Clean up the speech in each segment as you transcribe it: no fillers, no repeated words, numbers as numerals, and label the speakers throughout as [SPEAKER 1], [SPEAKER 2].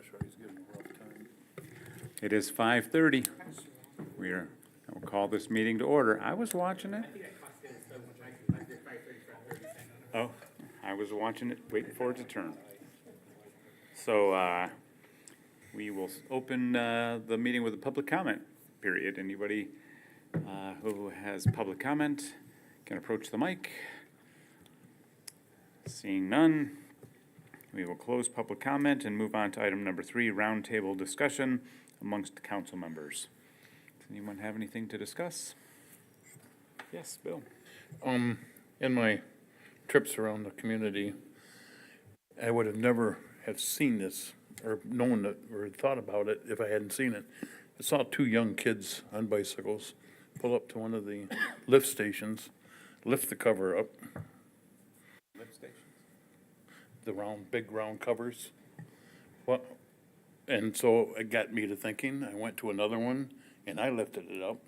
[SPEAKER 1] Charlie's giving a rough time.
[SPEAKER 2] It is 5:30. I will call this meeting to order. I was watching it. Oh, I was watching it, waiting for it to turn. So we will open the meeting with a public comment period. Anybody who has public comment can approach the mic. Seeing none, we will close public comment and move on to item number 3, roundtable discussion amongst council members. Does anyone have anything to discuss? Yes, Bill.
[SPEAKER 1] In my trips around the community, I would have never have seen this or known it or thought about it if I hadn't seen it. I saw 2 young kids on bicycles pull up to one of the lift stations, lift the cover up,
[SPEAKER 2] Lift stations.
[SPEAKER 1] the big round covers. What? And so it got me to thinking. I went to another one and I lifted it up,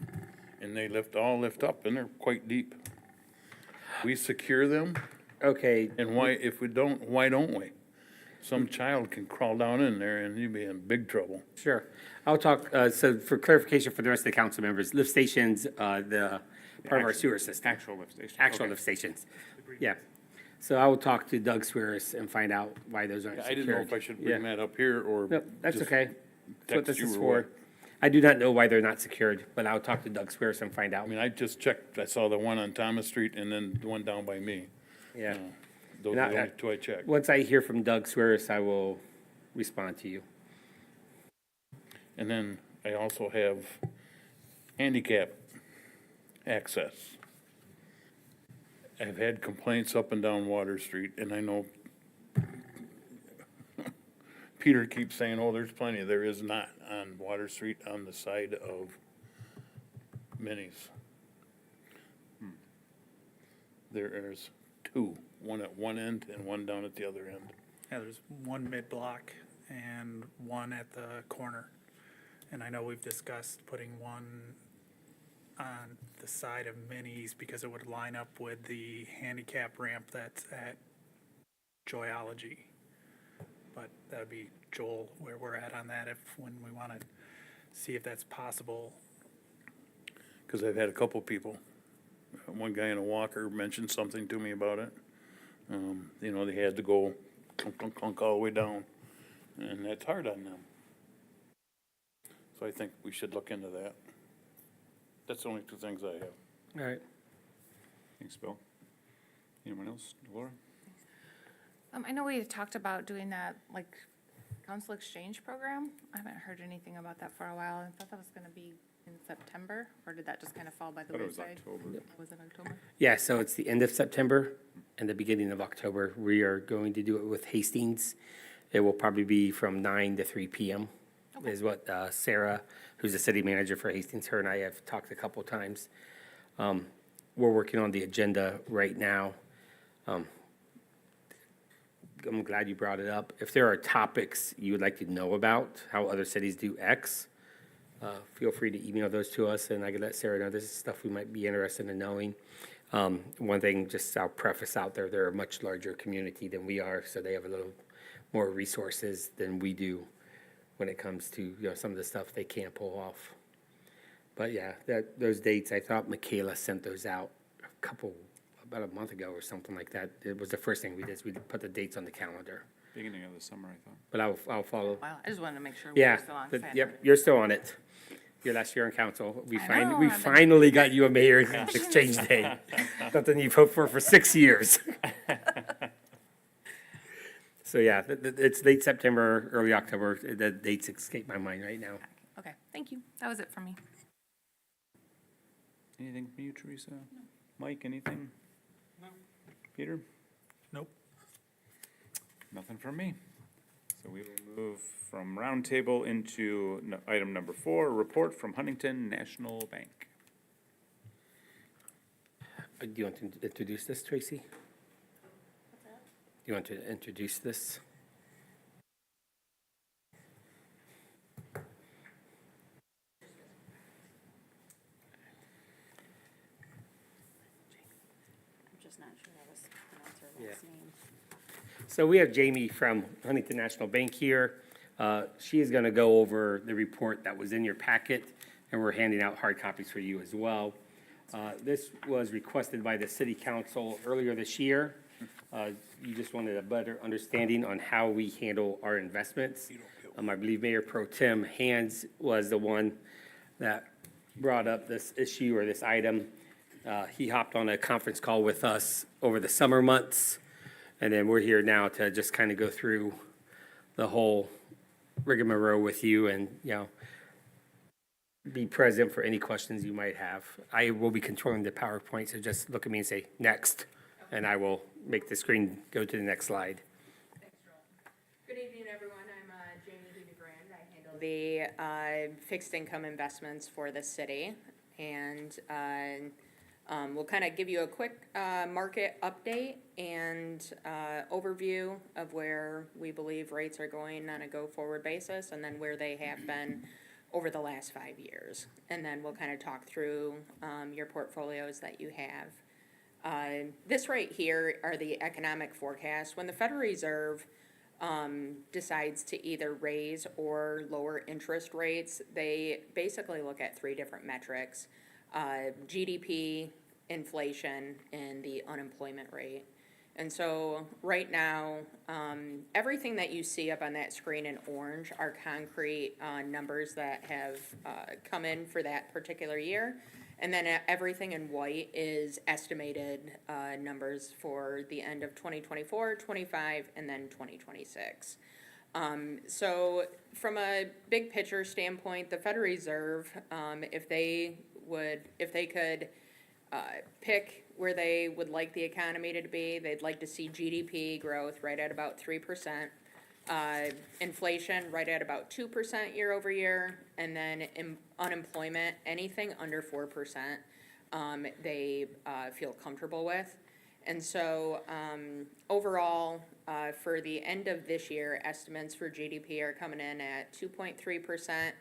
[SPEAKER 1] and they all lift up, and they're quite deep. We secure them,
[SPEAKER 3] Okay,
[SPEAKER 1] and why don't we? Some child can crawl down in there and you'd be in big trouble.
[SPEAKER 3] sure. I'll talk, so for clarification for the rest of the council members, lift stations, part of our sewer system.
[SPEAKER 2] Actual lift station.
[SPEAKER 3] Actual
[SPEAKER 2] Okay.
[SPEAKER 3] lift stations. Yeah. So I will talk to Doug Swearis and find out why those aren't
[SPEAKER 1] I
[SPEAKER 3] secured.
[SPEAKER 1] didn't know if I should bring
[SPEAKER 3] Yeah.
[SPEAKER 1] that up here or.
[SPEAKER 3] Nope, that's
[SPEAKER 1] just
[SPEAKER 3] okay. That's what
[SPEAKER 1] text
[SPEAKER 3] this
[SPEAKER 1] you
[SPEAKER 3] is
[SPEAKER 1] or
[SPEAKER 3] for.
[SPEAKER 1] what.
[SPEAKER 3] I do not know why they're not secured, but I'll talk to Doug Swearis and find out.
[SPEAKER 1] I mean, I just checked, I saw the one on Thomas Street and then the one down by me.
[SPEAKER 3] Yeah.
[SPEAKER 1] Those
[SPEAKER 3] And
[SPEAKER 1] are the
[SPEAKER 3] I-
[SPEAKER 1] only 2 I checked.
[SPEAKER 3] Once I hear from Doug Swearis, I will respond to you.
[SPEAKER 1] And then I also have handicap access. I've had complaints up and down Water Street, and I know Peter keeps saying, oh, there's plenty. There is not on Water Street on the side of Minnie's. There's 2, one at one end and one down at the other end.
[SPEAKER 4] Yeah, there's one mid-block and one at the corner. And I know we've discussed putting one on the side of Minnie's because it would line up with the handicap ramp that's at Joyology. But that'd be Joel, where we're at on that, when we want to see if that's possible.
[SPEAKER 1] Because I've had a couple people, one guy in a walker mentioned something to me about it. You know, they had to go clunk, clunk, clunk all the way down, and that's hard on them. So I think we should look into that. That's the only 2 things I have.
[SPEAKER 3] All right.
[SPEAKER 2] Thanks, Bill. Anyone else? Laura?
[SPEAKER 5] I know we had talked about doing that, like, council exchange program. I haven't heard anything about that for a while. I thought that was gonna be in September, or did that just kind of fall by the
[SPEAKER 2] Thought it was
[SPEAKER 5] wayside?
[SPEAKER 2] October.
[SPEAKER 5] Was it October?
[SPEAKER 3] Yeah, so it's the end of September and the beginning of October. We are going to do it with Hastings. It will probably be from 9 to 3 p.m. is what Sarah, who's the city manager for Hastings, her and I have talked a couple times. We're working on the agenda right now. I'm glad you brought it up. If there are topics you would like to know about, how other cities do X, feel free to email those to us, and I can let Sarah know this is stuff we might be interested in knowing. One thing, just I'll preface out there, they're a much larger community than we are, so they have a little more resources than we do when it comes to, some of the stuff they can't pull off. But yeah, those dates, I thought Michaela sent those out about a month ago or something like that. It was the first thing we did, is we put the dates on the calendar.
[SPEAKER 2] Beginning of the summer, I thought.
[SPEAKER 3] But I'll follow.
[SPEAKER 5] Wow, I just wanted to make sure we
[SPEAKER 3] Yeah,
[SPEAKER 5] were still on. 'cause I hadn't
[SPEAKER 3] yep,
[SPEAKER 5] heard.
[SPEAKER 3] you're still on it. Your last year in council. We
[SPEAKER 5] I know,
[SPEAKER 3] we
[SPEAKER 5] I've been-
[SPEAKER 3] finally got you a mayor's exchange day. Something you've hoped for 6 years. So yeah, it's late September, early October. The dates escape my mind right now.
[SPEAKER 5] Okay, thank you. That was it for me.
[SPEAKER 2] Anything from you, Teresa? Mike, anything? No. Peter?
[SPEAKER 4] Nope.
[SPEAKER 2] Nothing from me. So we will move from roundtable into item number 4, report from Huntington National Bank.
[SPEAKER 3] Do you want to introduce this, Traci? Do you want to introduce this?
[SPEAKER 6] just not sure how to pronounce her last name.
[SPEAKER 3] So we have Jamie from Huntington National Bank here. She is going to go over the report that was in your packet, and we're handing out hard copies for you as well. This was requested by the city council earlier this year. You just wanted a better understanding on how we handle our investments. I believe Mayor Pro-Tem Hanse was the one that brought up this issue or this item. He hopped on a conference call with us over the summer months, and then we're here now to just kind of go through the whole rigmarole with you and, be present for any questions you might have. I will be controlling the PowerPoint, so just look at me and say, next, and I will make the screen go to the next slide.
[SPEAKER 7] Thanks, Joel. Good evening, everyone. I'm Jamie DeGrand. I handle the fixed income investments for the city. And we'll kind of give you a quick market update and overview of where we believe rates are going on a go-forward basis, and then where they have been over the last 5 years. And then we'll kind of talk through your portfolios that you have. This right here are the economic forecasts. When the Federal Reserve decides to either raise or lower interest rates, they basically look at three different metrics: GDP, inflation, and the unemployment rate. And so right now, everything that you see up on that screen in orange are concrete numbers that have come in for that particular year. And then everything in white is estimated numbers for the end of 2024, 25, and then 2026. So from a big picture standpoint, the Federal Reserve, if they could pick where they would like the economy to be, they'd like to see GDP growth right at about 3%, inflation right at about 2% year over year, and then unemployment, anything under 4%, they feel comfortable with. And so overall, for the end of this year, estimates for GDP are coming in at 2.3%,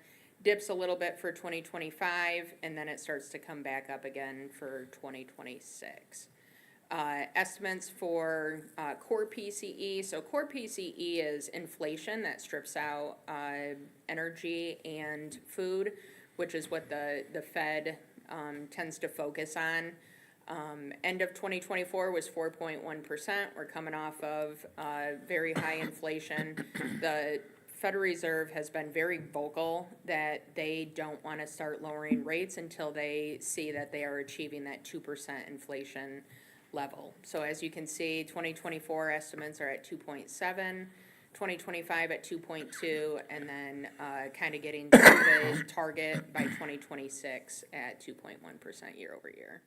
[SPEAKER 7] dips a little bit for 2025, and then it starts to come back up again for 2026. Estimates for core PCE. So core PCE is inflation that strips out energy and food, which is what the Fed tends to focus on. End of 2024 was 4.1%. We're coming off of very high inflation. The Federal Reserve has been very vocal that they don't want to start lowering rates until they see that they are achieving that 2% inflation level. So as you can see, 2024 estimates are at 2.7, 2025 at 2.2, and then kind of getting to the target by 2026 at 2.1% year over year.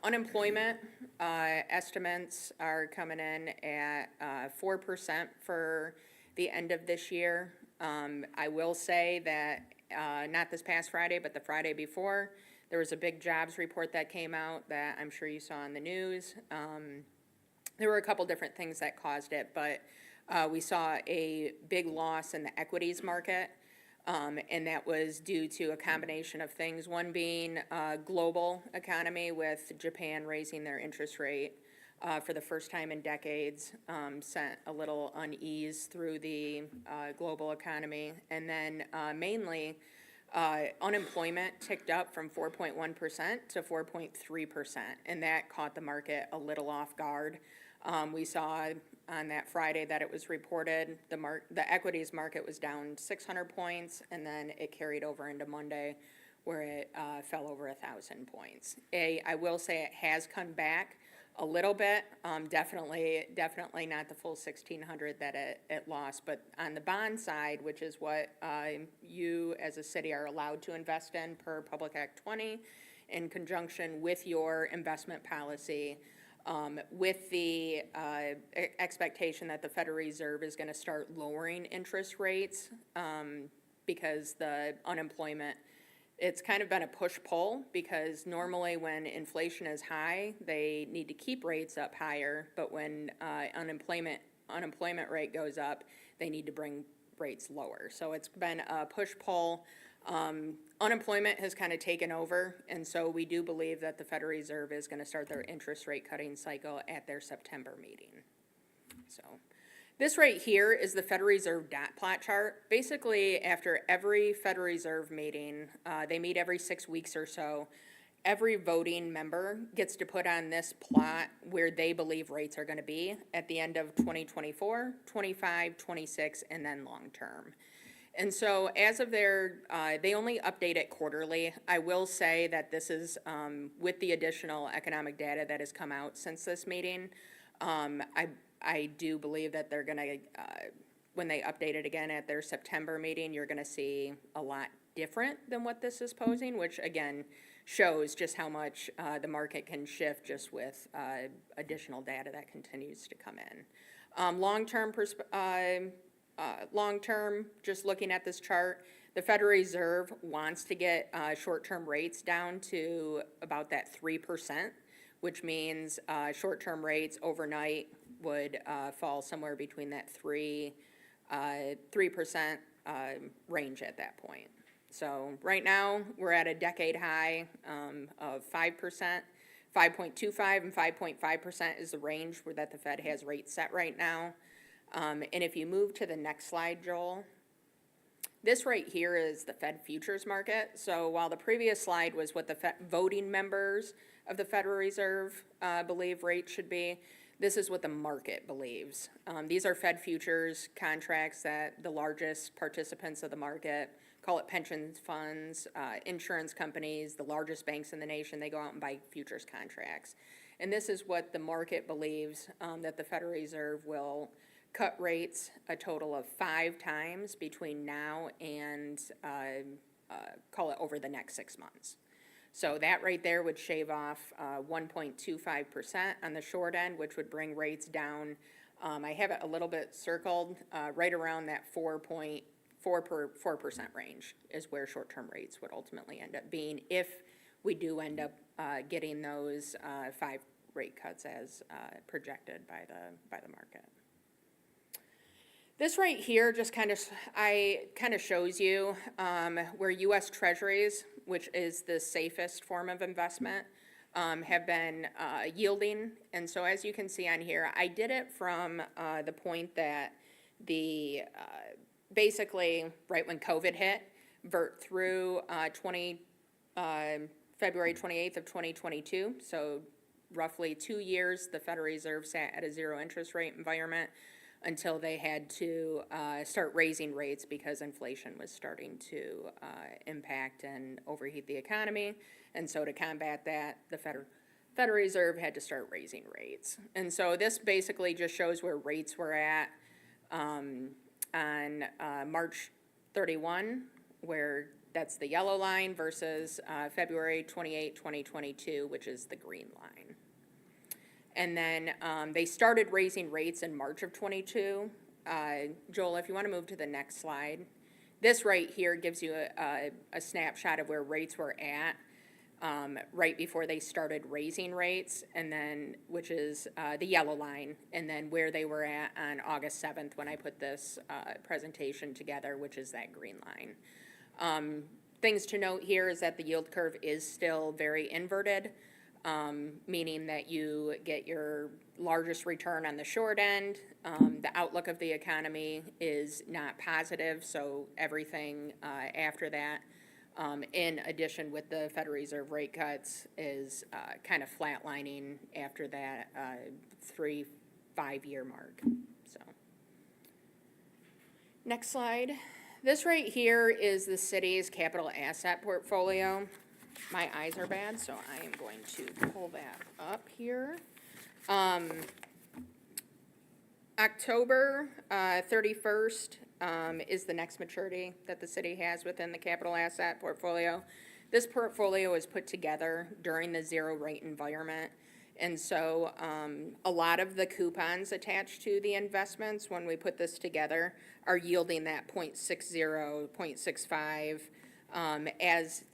[SPEAKER 7] Unemployment estimates are coming in at 4% for the end of this year. I will say that not this past Friday, but the Friday before, there was a big jobs report that came out that I'm sure you saw in the news. There were a couple different things that caused it, but we saw a big loss in the equities market, and that was due to a combination of things. One being global economy, with Japan raising their interest rate for the first time in decades, sent a little unease through the global economy. And then mainly, unemployment ticked up from 4.1% to 4.3%, and that caught the market a little off guard. We saw on that Friday that it was reported, the equities market was down 600 points, and then it carried over into Monday, where it fell over 1,000 points. I will say it has come back a little bit, definitely not the full 1,600 that it lost, but on the bond side, which is what you as a city are allowed to invest in per Public Act 20, in conjunction with your investment policy, with the expectation that the Federal Reserve is going to start lowering interest rates because the unemployment, it's kind of been a push-pull, because normally when inflation is high, they need to keep rates up higher, but when unemployment rate goes up, they need to bring rates lower. So it's been a push-pull. Unemployment has kind of taken over, and so we do believe that the Federal Reserve is going to start their interest rate cutting cycle at their September meeting. So This right here is the Federal Reserve dot plot chart. Basically, after every Federal Reserve meeting, they meet every 6 weeks or so, every voting member gets to put on this plot where they believe rates are gonna be at the end of 2024, 25, 26, and then long-term. And so as of they only update it quarterly. I will say that this is, with the additional economic data that has come out since this meeting, I do believe that they're gonna, when they update it again at their September meeting, you're gonna see a lot different than what this is posing, which again shows just how much the market can shift just with additional data that continues to come in. Long-term, just looking at this chart, the Federal Reserve wants to get short-term rates down to about that 3%, which means short-term rates overnight would fall somewhere between that 3% range at that point. So right now, we're at a decade high of 5%. 5.25 and 5.5% is the range where that the Fed has rates set right now. And if you move to the next slide, Joel, this right here is the Fed futures market. So while the previous slide was what the voting members of the Federal Reserve believe rates should be, this is what the market believes. These are Fed futures contracts that the largest participants of the market, call it pension funds, insurance companies, the largest banks in the nation, they go out and buy futures contracts. And this is what the market believes that the Federal Reserve will cut rates a total of 5 times between now and call it over the next 6 months. So that right there would shave off 1.25% on the short end, which would bring rates down. I have it a little bit circled, right around that 4% range is where short-term rates would ultimately end up being if we do end up getting those 5 rate cuts as projected by the market. This right here just kind of shows you where U.S. Treasuries, which is the safest form of investment, have been yielding. And so as you can see on here, I did it from the point that basically right when COVID hit, through February 28th of 2022. So roughly 2 years, the Federal Reserve sat at a zero interest rate environment until they had to start raising rates because inflation was starting to impact and overheat the economy. And so to combat that, the Federal Reserve had to start raising rates. And so this basically just shows where rates were at on March 31, where that's the yellow line, versus February 28, 2022, which is the green line. And then they started raising rates in March of 22. Joel, if you want to move to the next slide. This right here gives you a snapshot of where rates were at right before they started raising rates, and then, which is the yellow line, and then where they were at on August 7th when I put this presentation together, which is that green line. Things to note here is that the yield curve is still very inverted. Meaning that you get your largest return on the short end. The outlook of the economy is not positive, so everything after that, in addition with the Federal Reserve rate cuts, is kind of flatlining after that 3-5 year mark. So, next slide. This right here is the city's capital asset portfolio. My eyes are bad, so I am going to pull that up here. October 31st is the next maturity that the city has within the capital asset portfolio. This portfolio is put together during the zero rate environment. And so a lot of the coupons attached to the investments when we put this together are yielding that 0.60, 0.65. As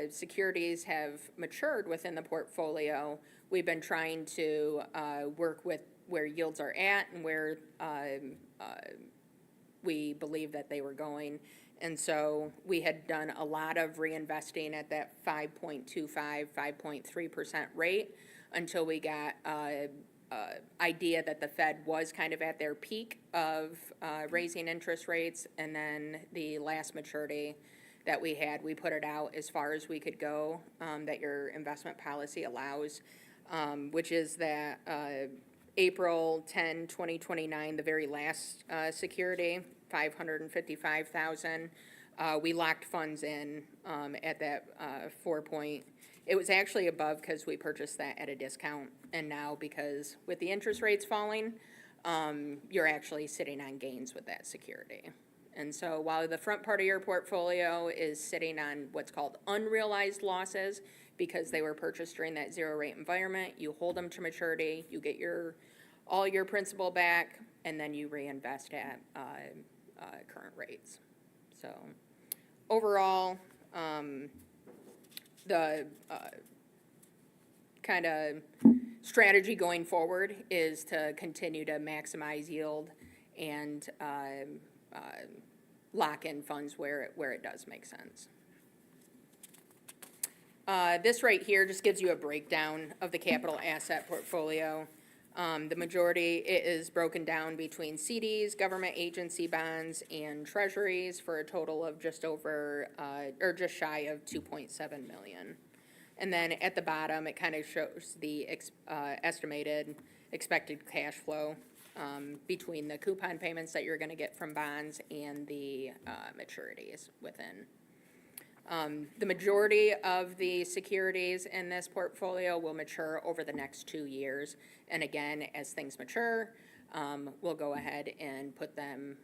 [SPEAKER 7] securities have matured within the portfolio, we've been trying to work with where yields are at and where we believe that they were going. And so we had done a lot of reinvesting at that 5.25, 5.3% rate until we got idea that the Fed was kind of at their peak of raising interest rates, and then the last maturity that we had, we put it out as far as we could go, that your investment policy allows, which is that April 10, 2029, the very last security, 555,000. We locked funds in at that 4 point. It was actually above because we purchased that at a discount, and now because with the interest rates falling, you're actually sitting on gains with that security. And so while the front part of your portfolio is sitting on what's called unrealized losses, because they were purchased during that zero rate environment, you hold them to maturity, you get all your principal back, and then you reinvest at current rates. So overall, the kind of strategy going forward is to continue to maximize yield and lock in funds where it does make sense. This right here just gives you a breakdown of the capital asset portfolio. The majority is broken down between CDs, government agency bonds, and treasuries for a total of just over, or just shy of 2.7 million. And then at the bottom, it kind of shows the estimated expected cash flow between the coupon payments that you're going to get from bonds and the maturities within. The majority of the securities in this portfolio will mature over the next 2 years. And again, as things mature, we'll go ahead and put them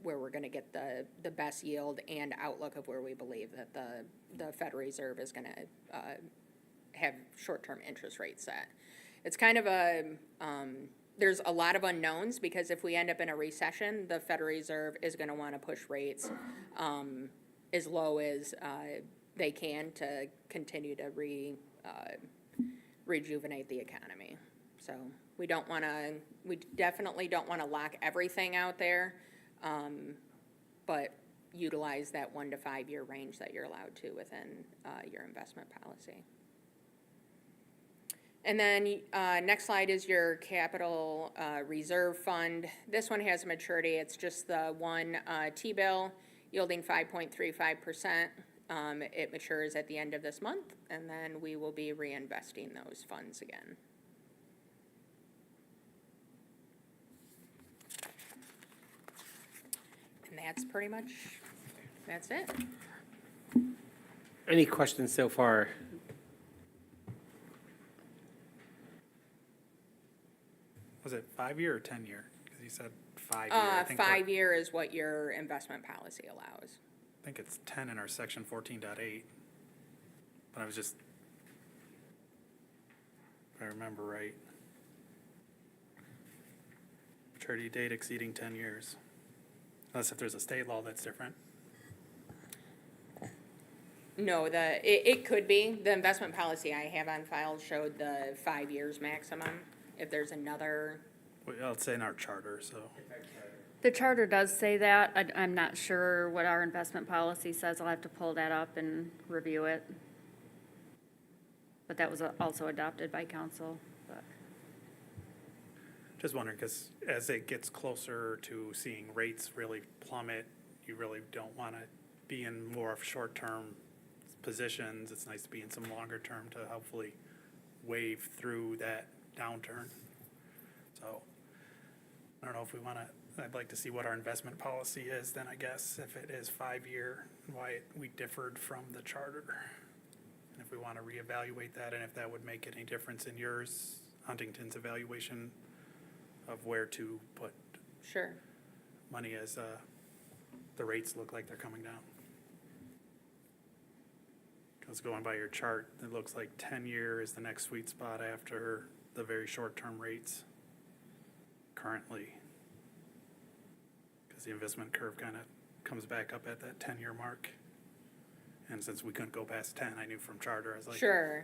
[SPEAKER 7] where we're going to get the best yield and outlook of where we believe that the Federal Reserve is going to have short-term interest rates set. It's kind of there's a lot of unknowns, because if we end up in a recession, the Federal Reserve is going to want to push rates as low as they can to continue to rejuvenate the economy. So we definitely don't want to lock everything out there, but utilize that 1 to 5 year range that you're allowed to within your investment policy. And then next slide is your capital reserve fund. This one has a maturity. It's just the one T-bill yielding 5.35%. It matures at the end of this month, and then we will be reinvesting those funds again. And that's pretty much, that's it.
[SPEAKER 3] Any questions so far?
[SPEAKER 4] Was it 5 year or 10 year? Because you said 5 year. I think
[SPEAKER 7] 5 year is what your investment policy allows.
[SPEAKER 4] I think it's 10 in our section 14.8. But I was just, if I remember right, maturity date exceeding 10 years. Unless if there's a state law that's different.
[SPEAKER 7] No, it could be. The investment policy I have on file showed the 5 years maximum. If there's another,
[SPEAKER 4] Well, it's in our charter, so.
[SPEAKER 6] The charter does say that. I'm not sure what our investment policy says. I'll have to pull that up and review it. But that was also adopted by council. But
[SPEAKER 4] Just wondering, because as it gets closer to seeing rates really plummet, you really don't want to be in more of short-term positions. It's nice to be in some longer-term to hopefully wave through that downturn. So I don't know if we want to, I'd like to see what our investment policy is then, I guess, if it is 5 year, why we differed from the charter. And if we want to reevaluate that, and if that would make any difference in yours, Huntington's evaluation of where to put
[SPEAKER 7] sure.
[SPEAKER 4] money as the rates look like they're coming down. Because going by your chart, it looks like 10 year is the next sweet spot after the very short-term rates currently. Because the investment curve kind of comes back up at that 10 year mark. And since we couldn't go past 10, I knew from charter, I was like.
[SPEAKER 7] Sure.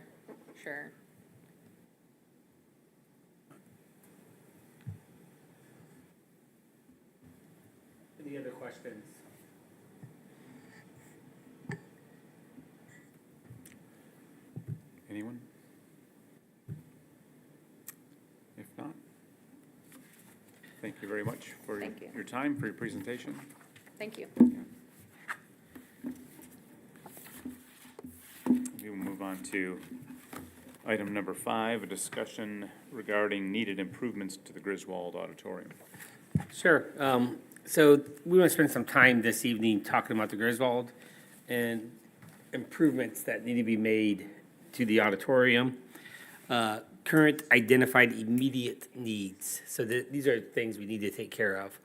[SPEAKER 3] Any other questions?
[SPEAKER 2] Anyone? If very much for
[SPEAKER 7] Thank you.
[SPEAKER 2] your time, for your presentation.
[SPEAKER 7] Thank you.
[SPEAKER 2] We will move on to item number 5, a discussion regarding needed improvements to the Griswold Auditorium.
[SPEAKER 3] Sure. So we want to spend some time this evening talking about the Griswold and improvements that need to be made to the auditorium. Current identified immediate needs. So these are things we need to take care of.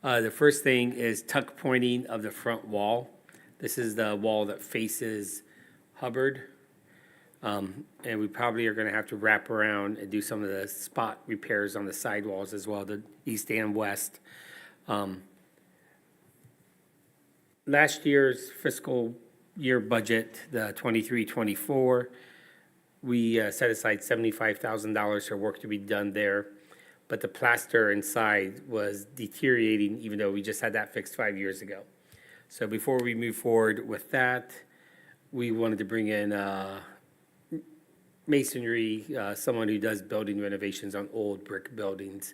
[SPEAKER 3] The first thing is tuck pointing of the front wall. This is the wall that faces Hubbard. And we probably are going to have to wrap around and do some of the spot repairs on the sidewalls as well, the east and west. Last year's fiscal year budget, the 23-24, we set aside $75,000 for work to be done there, but the plaster inside was deteriorating, even though we just had that fixed 5 years ago. So before we move forward with that, we wanted to bring in masonry, someone who does building renovations on old brick buildings,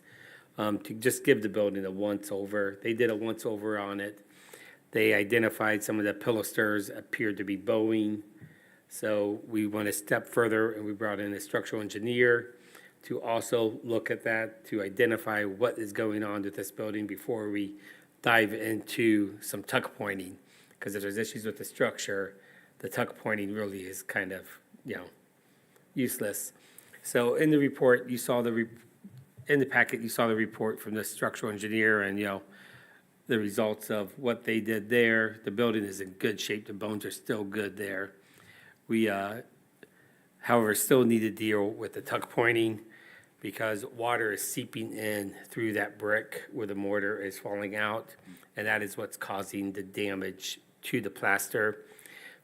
[SPEAKER 3] to just give the building a once-over. They did a once-over on it. They identified some of the pilasters appeared to be bowing. So we went a step further and we brought in a structural engineer to also look at that, to identify what is going on with this building before we dive into some tuck pointing. Because if there's issues with the structure, the tuck pointing really is kind of, useless. So in the report, you saw in the packet, you saw the report from the structural engineer and, the results of what they did there. The building is in good shape. The bones are still good there. We, however, still need to deal with the tuck pointing because water is seeping in through that brick where the mortar is falling out, and that is what's causing the damage to the plaster.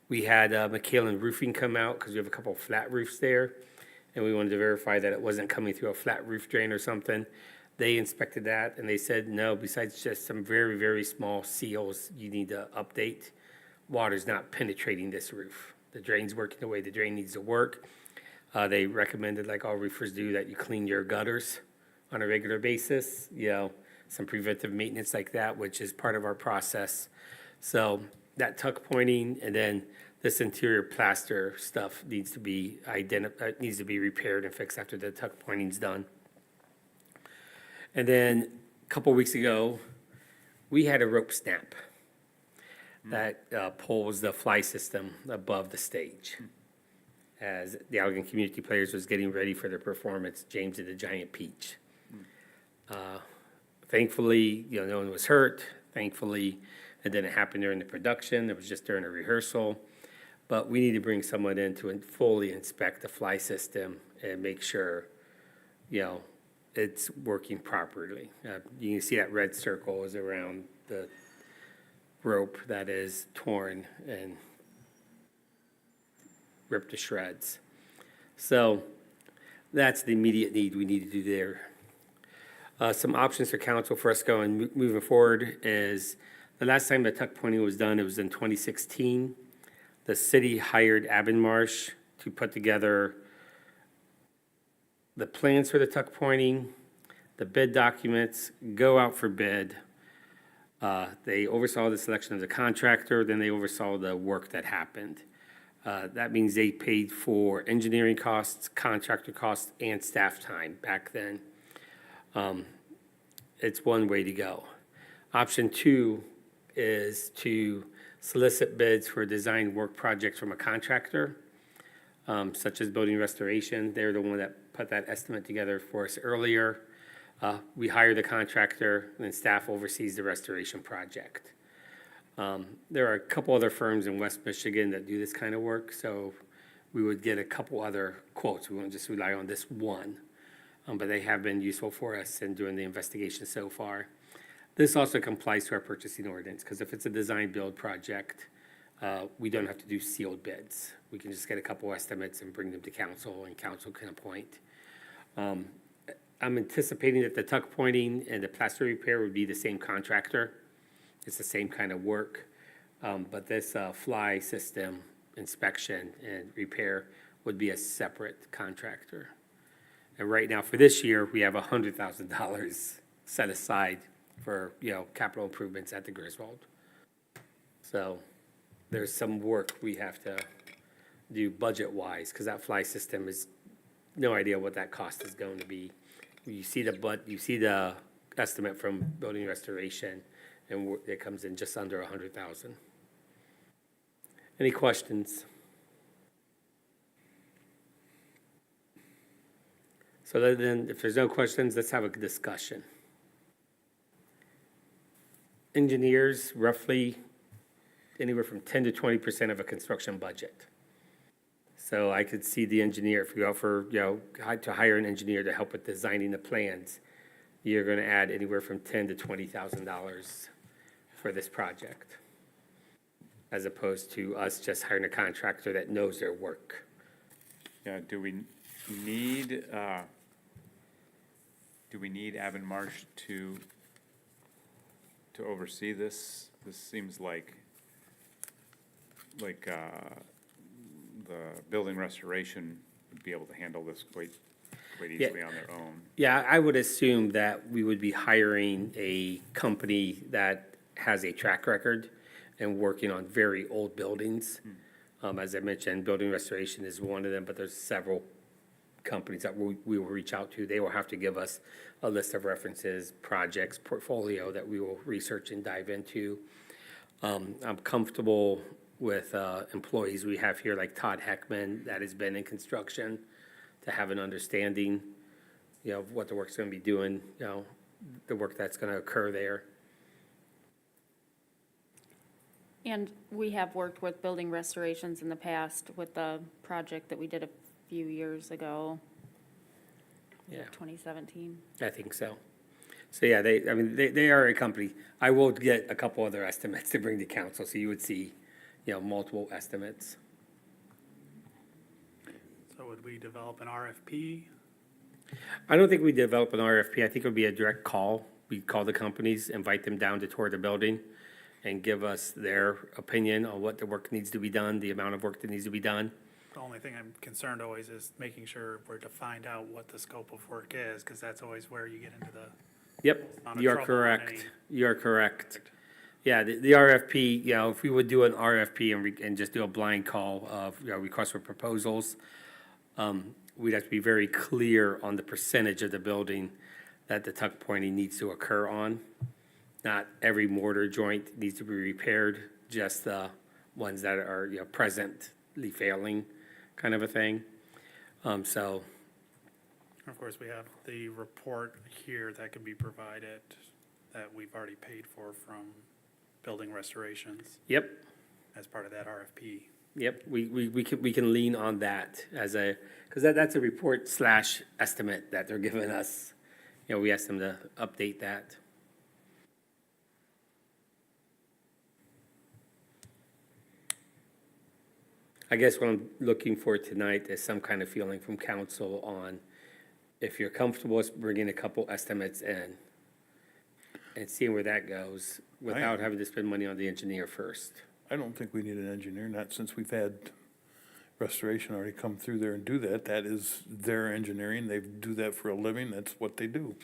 [SPEAKER 3] We had McKellen Roofing come out because we have a couple of flat roofs there, and we wanted to verify that it wasn't coming through a flat roof drain or something. They inspected that, and they said, no, besides just some very, very small seals you need to update, water's not penetrating this roof. The drain's working the way the drain needs to work. They recommended, like all roofers do, that you clean your gutters on a regular basis, some preventive maintenance like that, which is part of our process. So that tuck pointing and then this interior plaster stuff needs to be repaired and fixed after the tuck pointing's done. And then a couple weeks ago, we had a rope snap that pulls the fly system above the stage. As the Allegan community players was getting ready for their performance, James did a giant peach. Thankfully, no one was hurt. Thankfully, it didn't happen during the production. It was just during a rehearsal. But we need to bring someone in to fully inspect the fly system and make sure, it's working properly. You can see that red circle is around the rope that is torn and ripped to shreds. So that's the immediate need we need to do there. Some options for council for us going moving forward is the last time the tuck pointing was done, it was in 2016. The city hired Abinmarsh to put together the plans for the tuck pointing, the bid documents, go out for bid. They oversaw the selection of the contractor, then they oversaw the work that happened. That means they paid for engineering costs, contractor costs, and staff time back then. It's one way to go. Option 2 is to solicit bids for design work projects from a contractor, such as building restoration. They're the one that put that estimate together for us earlier. We hire the contractor, and then staff oversees the restoration project. There are a couple other firms in West Michigan that do this kind of work, so we would get a couple other quotes. We won't just rely on this one, but they have been useful for us in doing the investigation so far. This also complies to our purchasing ordinance, because if it's a design-build project, we don't have to do sealed bids. We can just get a couple estimates and bring them to council, and council can appoint. I'm anticipating that the tuck pointing and the plaster repair would be the same contractor. It's the same kind of work, but this fly system inspection and repair would be a separate contractor. And right now, for this year, we have $100,000 set aside for, capital improvements at the Griswold. So there's some work we have to do budget-wise, because that fly system is, no idea what that cost is going to be. You see the estimate from building restoration, and it comes in just under 100,000. Any questions? So then, if there's no questions, let's have a discussion. Engineers, roughly anywhere from 10 to 20% of a construction budget. So I could see the engineer, if you offer, to hire an engineer to help with designing the plans, you're gonna add anywhere from $10,000 to $20,000 for this project, as opposed to us just hiring a contractor that knows their work.
[SPEAKER 2] Yeah, do we need Avon Marsh to oversee this? This seems like the building restoration would be able to handle this quite easily on their own.
[SPEAKER 3] Yeah, I would assume that we would be hiring a company that has a track record and working on very old buildings. As I mentioned, building restoration is one of them, but there's several companies that we will reach out to. They will have to give us a list of references, projects, portfolio that we will research and dive into. I'm comfortable with employees we have here, like Todd Heckman, that has been in construction, to have an understanding, of what the work's gonna be doing, the work that's gonna occur there.
[SPEAKER 6] And we have worked with building restorations in the past with the project that we did a few years ago,
[SPEAKER 3] Yeah,
[SPEAKER 6] 2017.
[SPEAKER 3] I think so. So, yeah, they are a company. I will get a couple other estimates to bring to council, so you would see, multiple estimates.
[SPEAKER 4] So would we develop an RFP?
[SPEAKER 3] I don't think we develop an RFP. I think it would be a direct call. We call the companies, invite them down to tour the building, and give us their opinion on what the work needs to be done, the amount of work that needs to be done.
[SPEAKER 4] The only thing I'm concerned always is making sure we're to find out what the scope of work is, because that's always where you get into the
[SPEAKER 3] Yep,
[SPEAKER 4] amount of
[SPEAKER 3] you're
[SPEAKER 4] trouble on
[SPEAKER 3] correct.
[SPEAKER 4] any-
[SPEAKER 3] You're correct. Yeah, the RFP, if we would do an RFP and just do a blind call of, request for proposals, we'd have to be very clear on the percentage of the building that the tuck pointing needs to occur on. Not every mortar joint needs to be repaired, just the ones that are, presently failing, kind of a thing. So,
[SPEAKER 4] Of course, we have the report here that can be provided that we've already paid for from building restorations
[SPEAKER 3] yep,
[SPEAKER 4] as part of that RFP.
[SPEAKER 3] yep, we can lean on that as because that's a report / estimate that they're giving us. We asked them to update that. I guess what I'm looking for tonight is some kind of feeling from council on if you're comfortable with bringing a couple estimates in and seeing where that goes without having to spend money on the engineer first.
[SPEAKER 1] I don't think we need an engineer, not since we've had restoration already come through there and do that. That is their engineering. They do that for a living. That's what they do.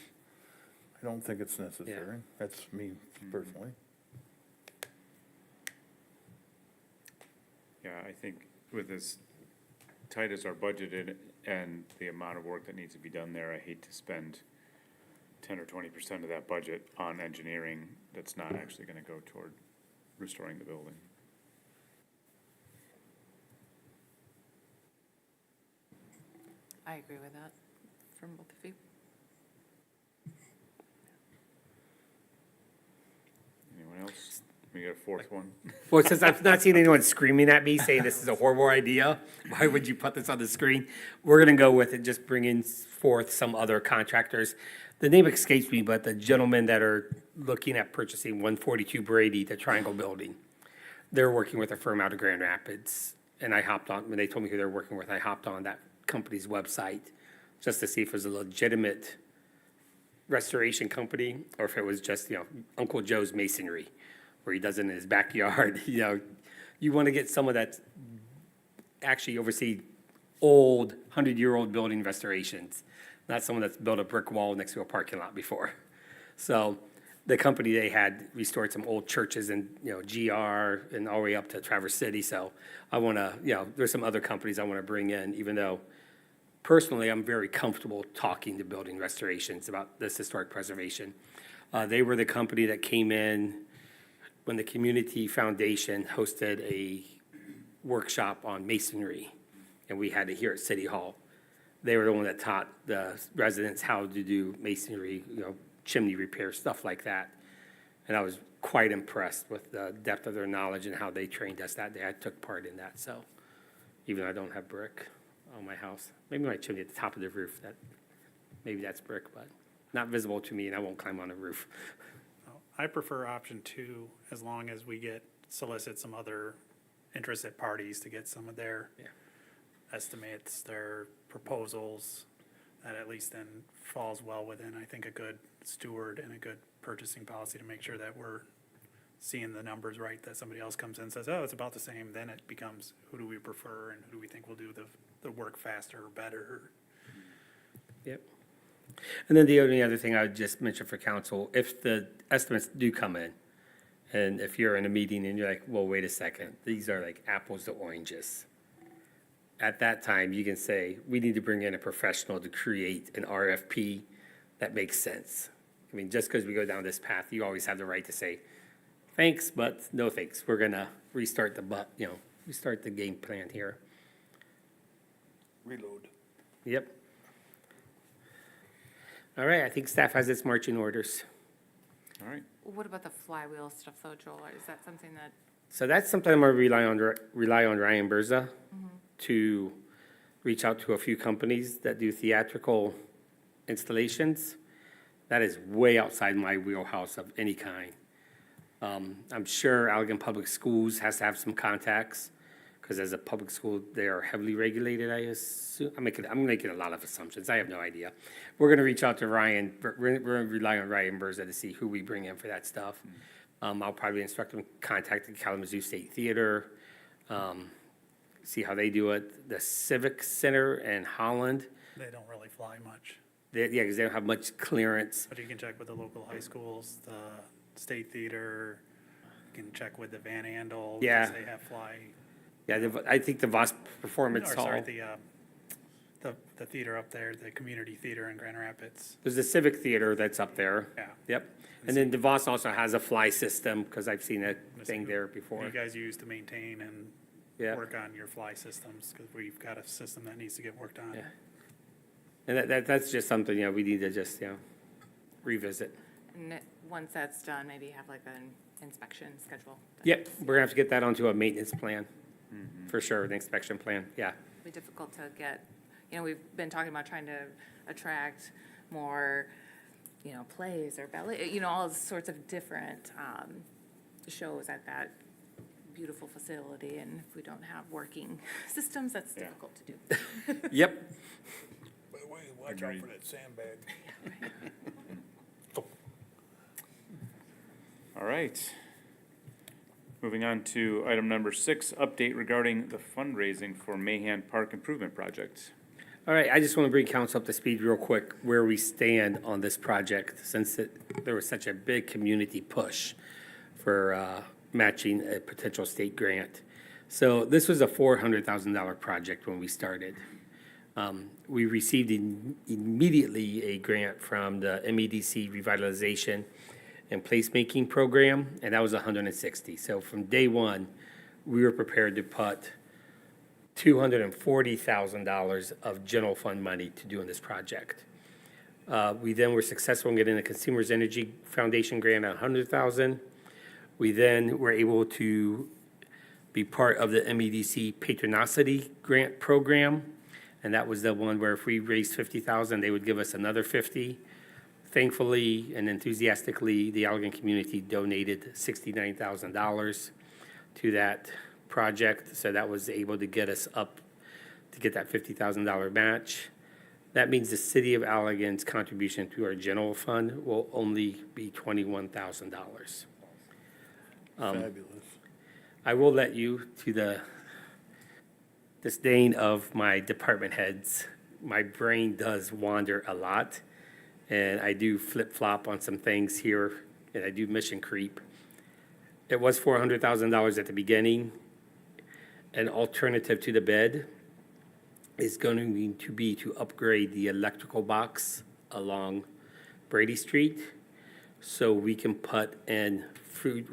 [SPEAKER 1] I don't think it's necessary. That's me personally.
[SPEAKER 2] Yeah, I think with as tight as our budget and the amount of work that needs to be done there, I hate to spend 10 or 20% of that budget on engineering that's not actually gonna go toward restoring the building.
[SPEAKER 5] I agree with that from both of you.
[SPEAKER 2] Anyone else? We got a fourth one?
[SPEAKER 3] Well, since I've not seen anyone screaming at me saying this is a horrible idea, why would you put this on the screen? We're gonna go with it, just bringing forth some other contractors. The name escapes me, but the gentlemen that are looking at purchasing 142 Brady, the Triangle Building, they're working with a firm out of Grand Rapids. And I hopped on, when they told me who they're working with, I hopped on that company's website just to see if it was a legitimate restoration company or if it was just, Uncle Joe's masonry, where he does it in his backyard. You want to get someone that's actually oversee old, 100-year-old building restorations, not someone that's built a brick wall next to a parking lot before. So the company, they had restored some old churches in, GR and all the way up to Traverse City. So I want to, there's some other companies I want to bring in, even though personally, I'm very comfortable talking to building restorations about this historic preservation. They were the company that came in when the Community Foundation hosted a workshop on masonry, and we had it here at City Hall. They were the one that taught the residents how to do masonry, chimney repair, stuff like that. And I was quite impressed with the depth of their knowledge and how they trained us that day. I took part in that, so even though I don't have brick on my house, maybe my chimney at the top of the roof, maybe that's brick, but not visible to me, and I won't climb on the roof.
[SPEAKER 4] I prefer option 2, as long as we solicit some other interested parties to get some of their estimates, their proposals, that at least then falls well within, I think, a good steward and a good purchasing policy to make sure that we're seeing the numbers right, that somebody else comes in and says, oh, it's about the same, then it becomes, who do we prefer and who do we think will do the work faster or better?
[SPEAKER 3] Yep. And then the only other thing I would just mention for council, if the estimates do come in, and if you're in a meeting and you're like, well, wait a second, these are like apples to oranges. At that time, you can say, we need to bring in a professional to create an RFP that makes sense. I mean, just because we go down this path, you always have the right to say, thanks, but no thanks. We're gonna restart the game plan here.
[SPEAKER 1] Reload.
[SPEAKER 3] Yep. All right, I think staff has its marching orders.
[SPEAKER 2] All right.
[SPEAKER 5] What about the flywheel stuff though, Joel? Is that something that,
[SPEAKER 3] So that's something I'm gonna rely on Ryan Berza to reach out to a few companies that do theatrical installations. That is way outside my wheelhouse of any kind. I'm sure Allegan Public Schools has to have some contacts, because as a public school, they are heavily regulated, I assume. I'm making a lot of assumptions. I have no idea. We're gonna reach out to Ryan, we're gonna rely on Ryan Berza to see who we bring in for that stuff. I'll probably instruct them to contact the Kalamazoo State Theater, see how they do it. The Civic Center in Holland,
[SPEAKER 4] They don't really fly much,
[SPEAKER 3] because they don't have much clearance.
[SPEAKER 4] but you can check with the local high schools, the State Theater, you can check with the Van Andel,
[SPEAKER 3] Yeah.
[SPEAKER 4] because they have fly.
[SPEAKER 3] Yeah, I think the Voss Performance
[SPEAKER 4] Or
[SPEAKER 3] Hall.
[SPEAKER 4] sorry, the theater up there, the community theater in Grand Rapids,
[SPEAKER 3] There's the Civic Theater that's up there.
[SPEAKER 4] yeah.
[SPEAKER 3] Yep. And then DeVos also has a fly system, because I've seen a thing there
[SPEAKER 4] What
[SPEAKER 3] before.
[SPEAKER 4] you guys use to maintain and
[SPEAKER 3] Yeah.
[SPEAKER 4] work on your fly systems, because we've got a system that needs to get worked on.
[SPEAKER 3] Yeah. And that's just something, we need to just, revisit.
[SPEAKER 5] and once that's done, maybe have like an inspection schedule?
[SPEAKER 3] Yep, we're gonna have to get that onto a maintenance plan, for sure, an inspection plan, yeah.
[SPEAKER 5] Be difficult to get, we've been talking about trying to attract more, plays or ballet, all sorts of different shows at that beautiful facility, and if we don't have working systems, that's
[SPEAKER 2] Yeah.
[SPEAKER 5] difficult to do.
[SPEAKER 3] Yep.
[SPEAKER 1] By the way, watch out for that sandbag.
[SPEAKER 2] All right. Moving on to item number 6, update regarding the fundraising for Mahan Park Improvement Project.
[SPEAKER 3] All right, I just want to bring council up to speed real quick where we stand on this project, since there was such a big community push for matching a potential state grant. So this was a $400,000 project when we started. We received immediately a grant from the MEDC Revitalization and Placemaking Program, and that was $160,000. So from day one, we were prepared to put $240,000 of general fund money to doing this project. We then were successful in getting the Consumers Energy Foundation grant at $100,000. We then were able to be part of the MEDC Patronicity Grant Program, and that was the one where if we raised $50,000, they would give us another $50,000. Thankfully and enthusiastically, the Allegan community donated $69,000 to that project, so that was able to get us up to get that $50,000 match. That means the city of Allegan's contribution to our general fund will only be $21,000.
[SPEAKER 1] Fabulous.
[SPEAKER 3] I will let you, to the disdain of my department heads, my brain does wander a lot. and I do flip-flop on some things here, and I do mission creep. It was $400,000 at the beginning. An alternative to the bid is going to be to upgrade the electrical box along Brady Street so we can put in food,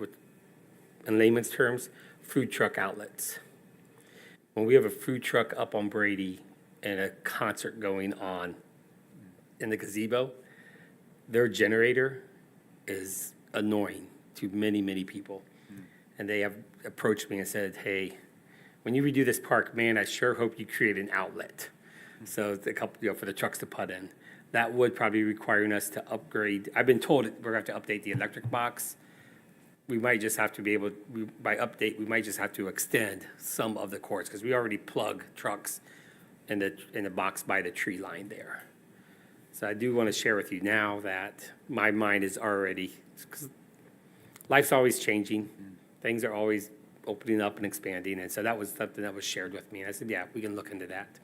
[SPEAKER 3] in layman's terms, food truck outlets. When we have a food truck up on Brady and a concert going on in the gazebo, their generator is annoying to many, many people. And they have approached me and said, hey, when you redo this park, man, I sure hope you create an outlet. So the couple, for the trucks to put in. That would probably requiring us to upgrade. I've been told we're going to have to update the electric box. We might just have to be able, by update, we might just have to extend some of the cords because we already plug trucks in the box by the tree line there. So I do want to share with you now that my mind is already, because life's always changing. Things are always opening up and expanding. And so that was something that was shared with me. And I said, yeah, we can look into that.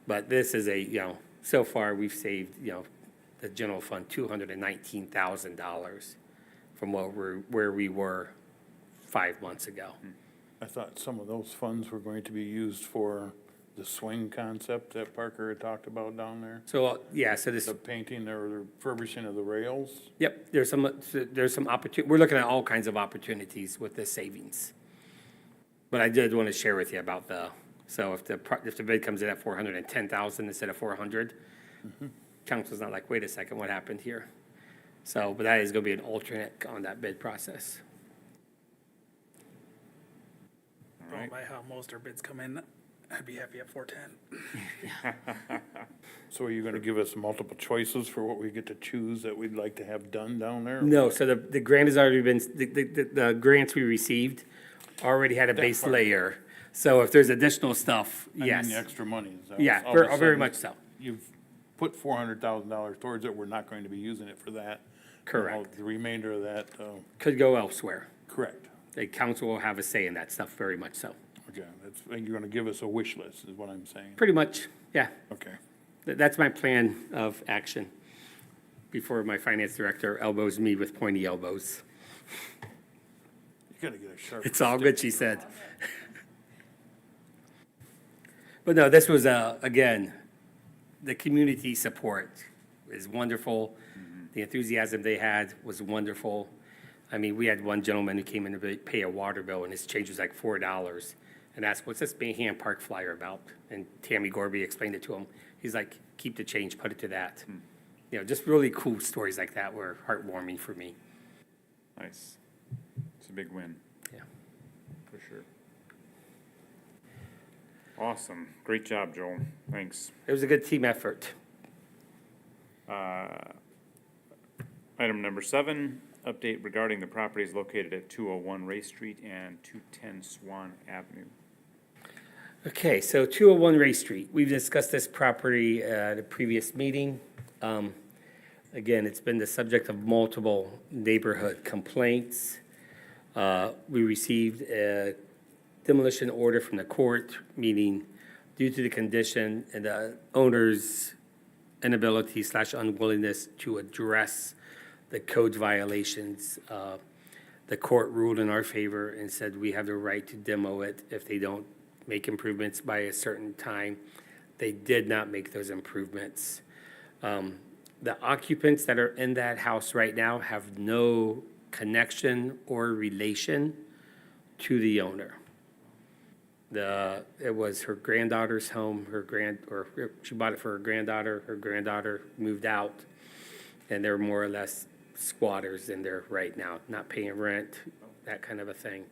[SPEAKER 3] But this is so far we've saved, the general fund $219,000 from where we were 5 months ago.
[SPEAKER 1] I thought some of those funds were going to be used for the swing concept that Parker had talked about down there.
[SPEAKER 3] So, so this,
[SPEAKER 1] The painting or the refurbishing of the rails.
[SPEAKER 3] yep, there's some opportunity, we're looking at all kinds of opportunities with this savings. But I did want to share with you about so if the bid comes in at 410,000 instead of 400, council's not like, wait a second, what happened here? So, but that is going to be an alternate on that bid process.
[SPEAKER 4] Going by how most our bids come in, I'd be happy at 410.
[SPEAKER 1] So are you gonna give us multiple choices for what we get to choose that we'd like to have done down there?
[SPEAKER 3] No, so the grant has already been, the grants we received already had a base
[SPEAKER 1] part.
[SPEAKER 3] layer. So if there's additional stuff,
[SPEAKER 1] I
[SPEAKER 3] yes.
[SPEAKER 1] mean, the extra money. Is that
[SPEAKER 3] Yeah,
[SPEAKER 1] all of a
[SPEAKER 3] very
[SPEAKER 1] sudden
[SPEAKER 3] much so.
[SPEAKER 1] You've put $400,000 towards it, we're not going to be using it for that.
[SPEAKER 3] Correct.
[SPEAKER 1] The remainder of that,
[SPEAKER 3] Could go elsewhere.
[SPEAKER 1] correct.
[SPEAKER 3] The council will have a say in that stuff, very much so.
[SPEAKER 1] Okay, you're gonna give us a wish list, is what I'm saying.
[SPEAKER 3] Pretty much, yeah.
[SPEAKER 1] Okay.
[SPEAKER 3] That's my plan of action before my finance director elbows me with pointy elbows.
[SPEAKER 1] You gotta get a sharp.
[SPEAKER 3] It's all good, she said. But no, this was, again, the community support is wonderful. The enthusiasm they had was wonderful. I mean, we had one gentleman who came in to pay a water bill, and his change was like $4. And asked, what's this Mahan Park flyer about? And Tammy Gorby explained it to him. He's like, keep the change, put it to that. Just really cool stories like that were heartwarming for me.
[SPEAKER 2] Nice. It's a big win.
[SPEAKER 3] Yeah.
[SPEAKER 2] For sure. Awesome. Great job, Joel. Thanks.
[SPEAKER 3] It was a good team effort.
[SPEAKER 2] Item number 7, update regarding the properties located at 201 Ray Street and 210 Swan Avenue.
[SPEAKER 3] Okay, so 201 Ray Street, we've discussed this property at a previous meeting. Again, it's been the subject of multiple neighborhood complaints. We received a demolition order from the court, meaning due to the condition and the owner's inability / unwillingness to address the code violations, the court ruled in our favor and said we have the right to demo it if they don't make improvements by a certain time. They did not make those improvements. The occupants that are in that house right now have no connection or relation to the owner. It was her granddaughter's home, she bought it for her granddaughter moved out, and they're more or less squatters in there right now, not paying rent, that kind of a thing.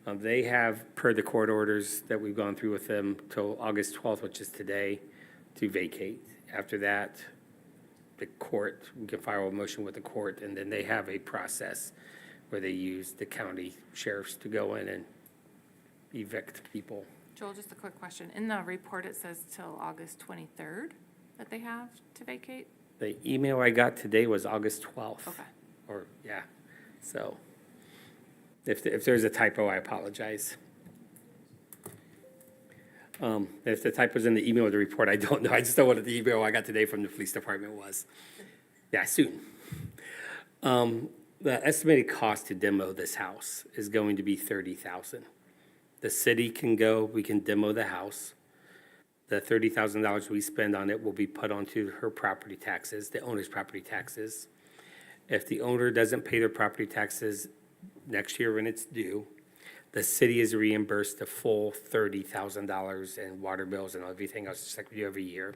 [SPEAKER 3] They have, per the court orders that we've gone through with them, till August 12th, which is today, to vacate. After that, the court, we can file a motion with the court, and then they have a process where they use the county sheriffs to go in and evict people.
[SPEAKER 5] Joel, just a quick question. In the report, it says till August 23rd that they have to vacate?
[SPEAKER 3] The email I got today was August 12th.
[SPEAKER 5] Okay.
[SPEAKER 3] So if there's a typo, I apologize. If the typo's in the email or the report, I don't know. I just know what the email I got today from the police department was. Yeah, soon. The estimated cost to demo this house is going to be $30,000. The city can go, we can demo the house. The $30,000 we spend on it will be put onto her property taxes, the owner's property taxes. If the owner doesn't pay their property taxes next year when it's due, the city is reimbursed the full $30,000 in water bills and everything else, just like we do every year.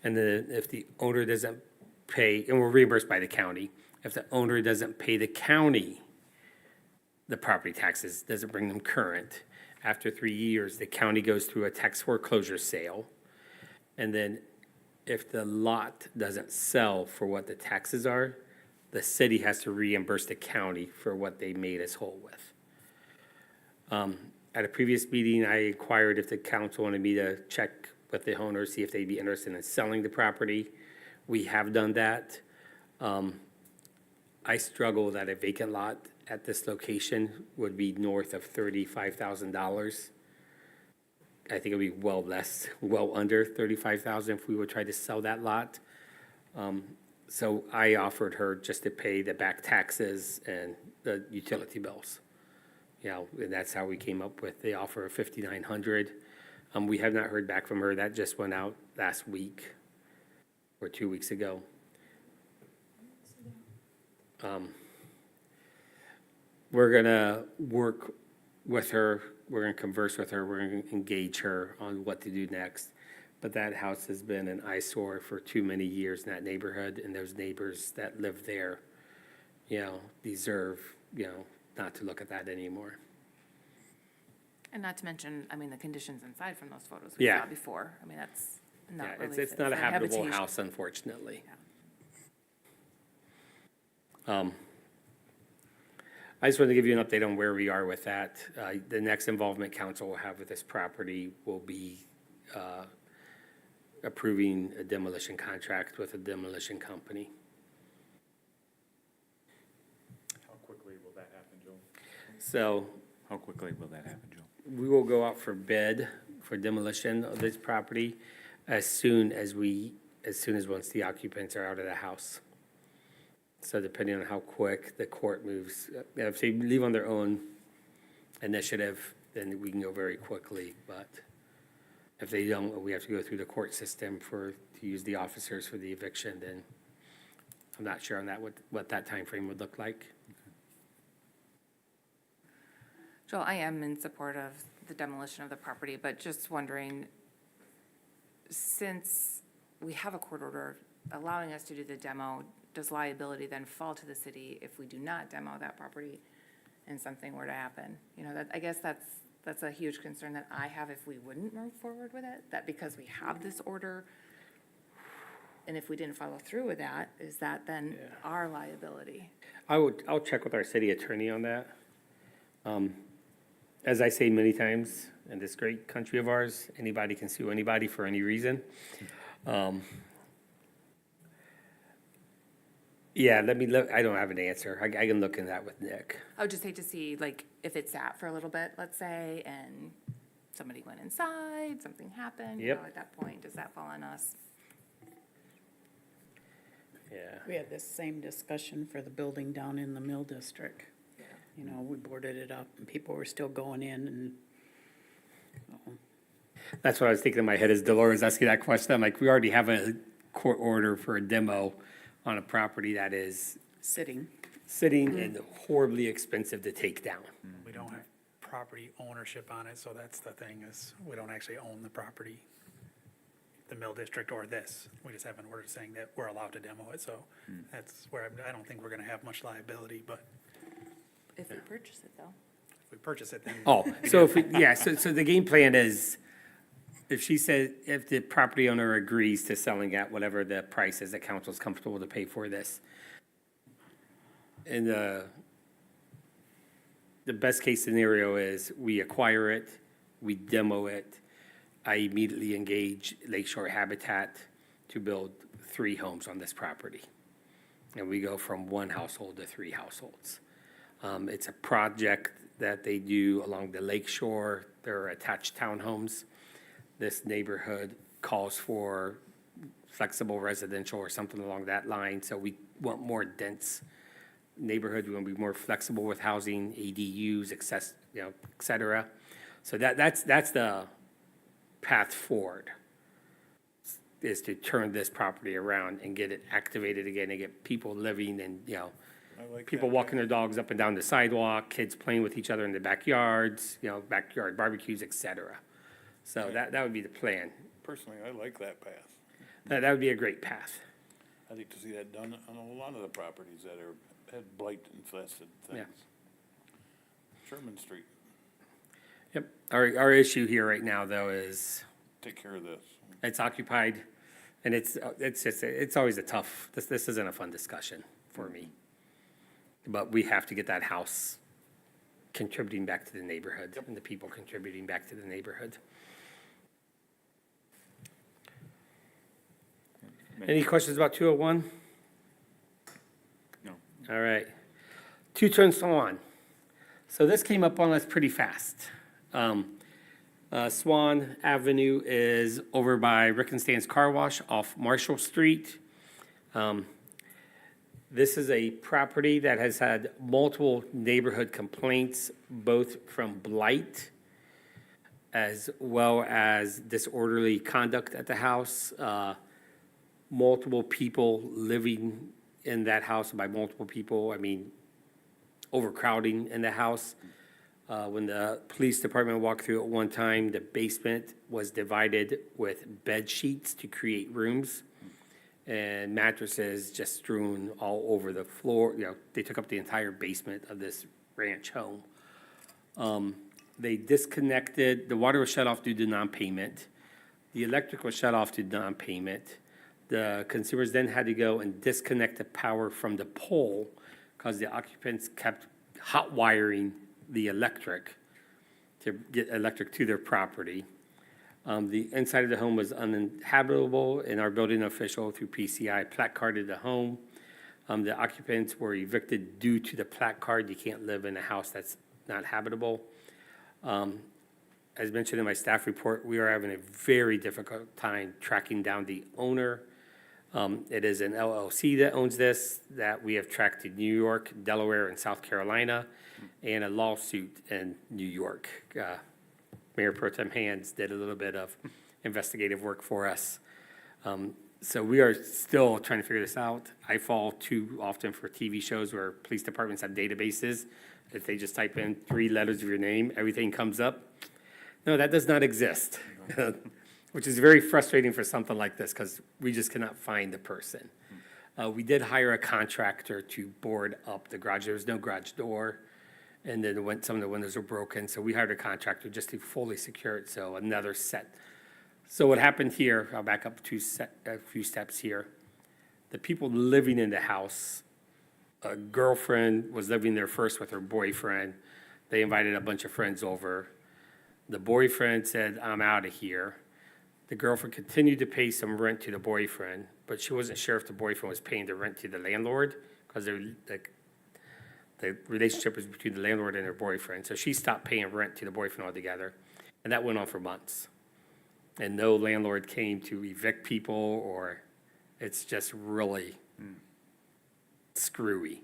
[SPEAKER 3] And then if the owner doesn't pay, and we're reimbursed by the county, if the owner doesn't pay the county the property taxes, doesn't bring them current, after 3 years, the county goes through a tax foreclosure sale. And then if the lot doesn't sell for what the taxes are, the city has to reimburse the county for what they made us whole with. At a previous meeting, I inquired if the council wanted me to check with the owner, see if they'd be interested in selling the property. We have done that. I struggle that a vacant lot at this location would be north of $35,000. I think it'd be well under $35,000 if we would try to sell that lot. So I offered her just to pay the back taxes and the utility bills. You know, and that's how we came up with the offer of $5,900. We have not heard back from her. That just went out last week or 2 weeks ago. We're gonna work with her, we're gonna converse with her, we're gonna engage her on what to do next. But that house has been an eyesore for too many years in that neighborhood, and those neighbors that live there, you know, deserve, you know, not to look at that anymore.
[SPEAKER 5] And not to mention, I mean, the conditions inside from those photos we
[SPEAKER 3] Yeah.
[SPEAKER 5] saw before. I mean, that's not
[SPEAKER 3] Yeah,
[SPEAKER 5] really
[SPEAKER 3] it's
[SPEAKER 5] fit
[SPEAKER 3] not a
[SPEAKER 5] for
[SPEAKER 3] habitable
[SPEAKER 5] habitation.
[SPEAKER 3] house, unfortunately. I just wanted to give you an update on where we are with that. The next involvement council will have with this property will be approving a demolition contract with a demolition company.
[SPEAKER 2] How quickly will that happen, Joel?
[SPEAKER 3] So
[SPEAKER 2] How quickly will that happen, Joel?
[SPEAKER 3] we will go out for bid for demolition of this property as soon as once the occupants are out of the house. So depending on how quick the court moves, if they leave on their own initiative, then we can go very quickly. But if they don't, we have to go through the court system to use the officers for the eviction, then I'm not sure on that, what that timeframe would look like.
[SPEAKER 5] Joel, I am in support of the demolition of the property, but just wondering, since we have a court order allowing us to do the demo, does liability then fall to the city if we do not demo that property and something were to happen? You know, I guess that's a huge concern that I have if we wouldn't move forward with it, that because we have this order, and if we didn't follow through with that, is that then our liability?
[SPEAKER 3] I'll check with our city attorney on that. As I say many times, in this great country of ours, anybody can sue anybody for any reason. Yeah, I don't have an answer. I can look into that with Nick.
[SPEAKER 5] I would just hate to see, like, if it sat for a little bit, let's say, and somebody went inside, something happened, you
[SPEAKER 3] Yep.
[SPEAKER 5] know, at that point, does that fall on us?
[SPEAKER 3] Yeah.
[SPEAKER 8] We had this same discussion for the building down in the Mill District. You know, we boarded it up and people were still going in and,
[SPEAKER 3] That's what I was thinking in my head as Dolores asking that question. I'm like, we already have a court order for a demo on a property that is
[SPEAKER 8] sitting.
[SPEAKER 3] sitting and horribly expensive to take down.
[SPEAKER 4] We don't have property ownership on it, so that's the thing, is we don't actually own the property, the Mill District or this. We just have an order saying that we're allowed to demo it, so that's where I don't think we're gonna have much liability, but
[SPEAKER 5] If we purchase it, though.
[SPEAKER 4] if we purchase it, then.
[SPEAKER 3] Oh, so so the game plan is, if the property owner agrees to selling at whatever the price is that council's comfortable to pay for this. And the best case scenario is we acquire it, we demo it. I immediately engage Lakeshore Habitat to build 3 homes on this property. And we go from 1 household to 3 households. It's a project that they do along the lakeshore. There are attached townhomes. this neighborhood calls for flexible residential or something along that line. So we want more dense neighborhood. We want to be more flexible with housing, ADUs, et cetera. So that's the path forward, is to turn this property around and get it activated again and get people living and,
[SPEAKER 1] I like
[SPEAKER 3] people
[SPEAKER 1] that.
[SPEAKER 3] walking their dogs up and down the sidewalk, kids playing with each other in the backyards, backyard barbecues, et cetera. So that would be the plan.
[SPEAKER 1] Personally, I like that path.
[SPEAKER 3] That would be a great path.
[SPEAKER 1] I'd like to see that done on a lot of the properties that had blight infested
[SPEAKER 3] Yeah.
[SPEAKER 1] things. Sherman Street,
[SPEAKER 3] Yep. Our issue here right now, though, is
[SPEAKER 1] take care of this.
[SPEAKER 3] it's occupied, and it's always a tough, this isn't a fun discussion for me. But we have to get that house contributing back to the neighborhood and the people contributing back to the neighborhood. Any questions about 201?
[SPEAKER 2] No.
[SPEAKER 3] All right. 2-turn Swan. So this came up on us pretty fast. Swan Avenue is over by Rick and Stan's Car Wash off Marshall Street. This is a property that has had multiple neighborhood complaints, both from blight as well as disorderly conduct at the house. Multiple people living in that house. By multiple people, I mean overcrowding in the house. When the police department walked through at one time, the basement was divided with bed sheets to create rooms and mattresses just strewn all over the floor. They took up the entire basement of this ranch home. They disconnected, the water was shut off due to non-payment. The electric was shut off due to non-payment. The consumers then had to go and disconnect the power from the pole because the occupants kept hot wiring the electric to get electric to their property. The inside of the home was uninhabitable, and our building official through PCI placarded the home. The occupants were evicted due to the placard. You can't live in a house that's not habitable. As mentioned in my staff report, we are having a very difficult time tracking down the owner. It is an LLC that owns this, that we have tracked to New York, Delaware, and South Carolina, and a lawsuit in New York. Mayor Pro-Tem Hanse did a little bit of investigative work for us. So we are still trying to figure this out. I fall too often for TV shows where police departments have databases. If they just type in 3 letters of your name, everything comes up. No, that does not exist, which is very frustrating for something like this because we just cannot find the person. We did hire a contractor to board up the garage. There was no garage door, and then some of the windows were broken, so we hired a contractor just to fully secure it, so another set. So what happened here, I'll back up a few steps here. The people living in the house, a girlfriend was living there first with her boyfriend. They invited a bunch of friends over. The boyfriend said, "I'm out of here." The girlfriend continued to pay some rent to the boyfriend, but she wasn't sure if the boyfriend was paying the rent to the landlord because the relationship was between the landlord and her boyfriend. So she stopped paying rent to the boyfriend altogether, and that went on for months. And no landlord came to evict people, or it's just really screwy.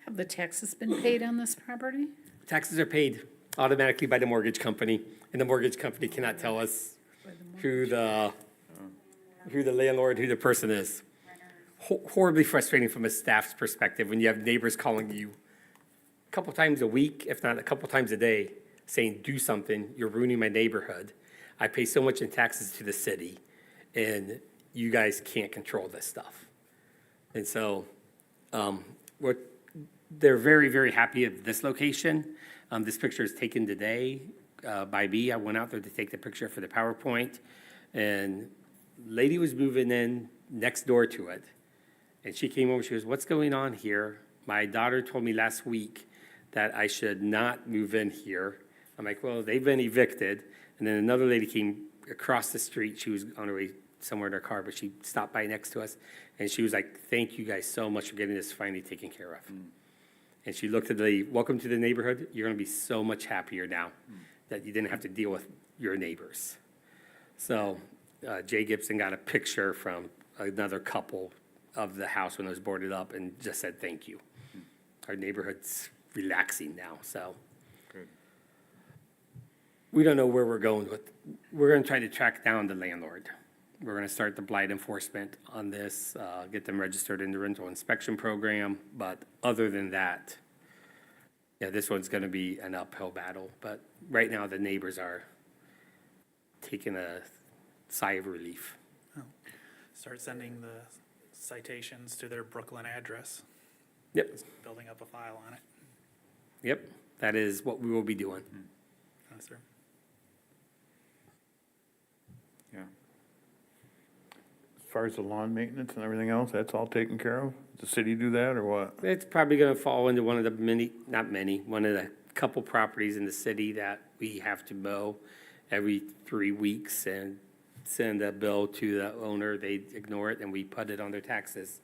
[SPEAKER 8] Have the taxes been paid on this property?
[SPEAKER 3] Taxes are paid automatically by the mortgage company, and the mortgage company cannot tell us who the landlord, who the person is. Horribly frustrating from a staff's perspective when you have neighbors calling you a couple times a week, if not a couple times a day, saying, "Do something, you're ruining my neighborhood. I pay so much in taxes to the city, and you guys can't control this stuff." And so they're very, very happy at this location. This picture is taken today by me. I went out there to take the picture for the PowerPoint, and lady was moving in next door to it. And she came over, she goes, "What's going on here? My daughter told me last week that I should not move in here." I'm like, "Well, they've been evicted." And then another lady came across the street. She was on her way somewhere in her car, but she stopped by next to us. And she was like, "Thank you guys so much for getting this finally taken care of." And she looked at the, "Welcome to the neighborhood. You're going to be so much happier now that you didn't have to deal with your neighbors." So Jay Gibson got a picture from another couple of the house when it was boarded up and just said, thank you. Our neighborhood's relaxing now, so.
[SPEAKER 2] Good.
[SPEAKER 3] We don't know where we're going with, we're gonna try to track down the landlord. We're gonna start the blight enforcement on this, get them registered in the rental inspection program, but other than that, yeah, this one's gonna be an uphill battle, but right now the neighbors are taking a sigh of relief.
[SPEAKER 4] Start sending the citations to their Brooklyn address,
[SPEAKER 3] Yep,
[SPEAKER 4] building up a file on it.
[SPEAKER 3] yep, that is what we will be doing.
[SPEAKER 4] Yes, sir.
[SPEAKER 2] Yeah.
[SPEAKER 1] As far as the lawn maintenance and everything else, that's all taken care of? Does the city do that, or what?
[SPEAKER 3] It's probably gonna fall into one of the one of the couple properties in the city that we have to mow every 3 weeks and send a bill to the owner. They ignore it and we put it on their taxes.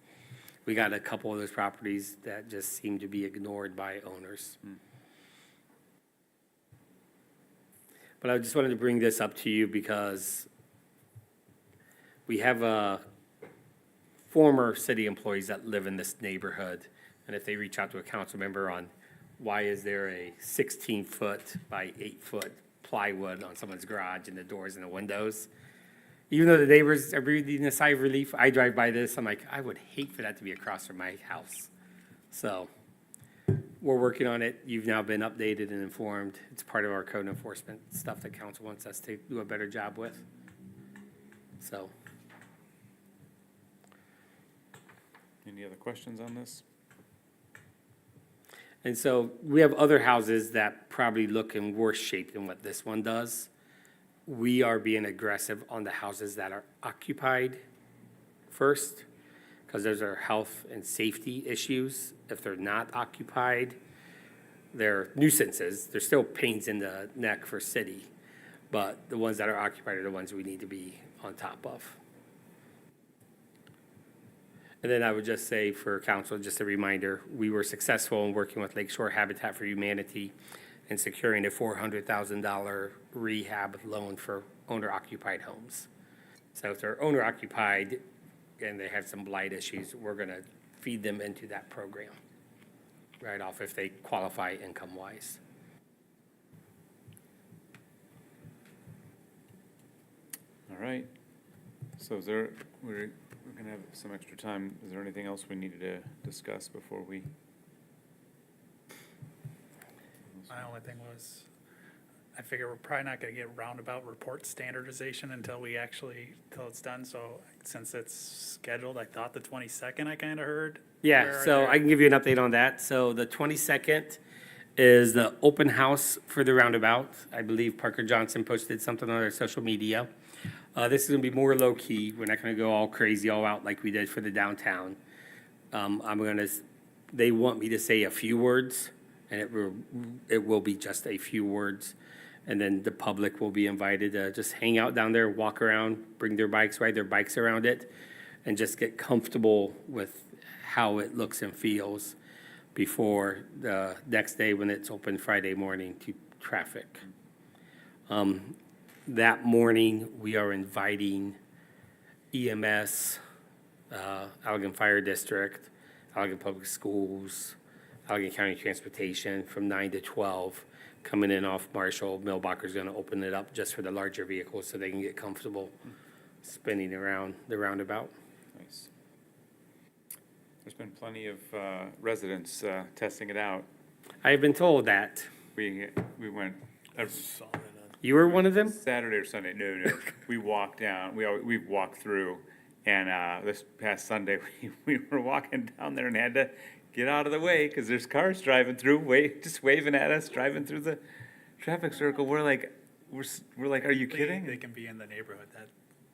[SPEAKER 3] We got a couple of those properties that just seem to be ignored by owners. But I just wanted to bring this up to you because we have former city employees that live in this neighborhood. And if they reach out to a council member on why is there a 16-foot by 8-foot plywood on someone's garage and the doors and the windows, even though the neighbors are breathing a sigh of relief, I drive by this, I'm like, I would hate for that to be across from my house. So we're working on it. You've now been updated and informed. It's part of our code enforcement stuff that council wants us to do a better job with. So.
[SPEAKER 2] Any other questions on this?
[SPEAKER 3] And so we have other houses that probably look in worse shape than what this one does. We are being aggressive on the houses that are occupied first, because those are health and safety issues. If they're not occupied, they're nuisances. They're still pains in the neck for city, but the ones that are occupied are the ones we need to be on top of. And then I would just say for council, just a reminder, we were successful in working with Lakeshore Habitat for Humanity and securing a $400,000 rehab loan for owner-occupied homes. So if they're owner-occupied and they have some blight issues, we're gonna feed them into that program right off if they qualify income-wise.
[SPEAKER 2] All right. So is there, we're gonna have some extra time. Is there anything else we needed to discuss before we?
[SPEAKER 4] My only thing was, I figure we're probably not gonna get roundabout report standardization until it's done, so since it's scheduled, I thought the 22nd I kinda heard.
[SPEAKER 3] Yeah,
[SPEAKER 4] Where are
[SPEAKER 3] so
[SPEAKER 4] there-
[SPEAKER 3] I can give you an update on that. So the 22nd is the open house for the roundabout. I believe Parker Johnson posted something on their social media. This is gonna be more low-key. We're not gonna go all crazy, all out like we did for the downtown. They want me to say a few words, and it will be just a few words. And then the public will be invited to just hang out down there, walk around, bring their bikes, ride their bikes around it, and just get comfortable with how it looks and feels before the next day when it's open Friday morning to traffic. That morning, we are inviting EMS, Allegan Fire District, Allegan Public Schools, Allegan County Transportation from 9 to 12, coming in off Marshall. Milbocker's gonna open it up just for the larger vehicles so they can get comfortable spinning around the roundabout.
[SPEAKER 2] Nice. There's been plenty of residents testing it out.
[SPEAKER 3] I've been told that.
[SPEAKER 2] We went
[SPEAKER 3] You were one of them?
[SPEAKER 2] Saturday or Sunday. No. We walked down. We walked through, and this past Sunday we were walking down there and had to get out of the way because there's cars driving through, just waving at us, driving through the traffic circle. We're like, are you kidding?
[SPEAKER 4] They can be in the neighborhood, that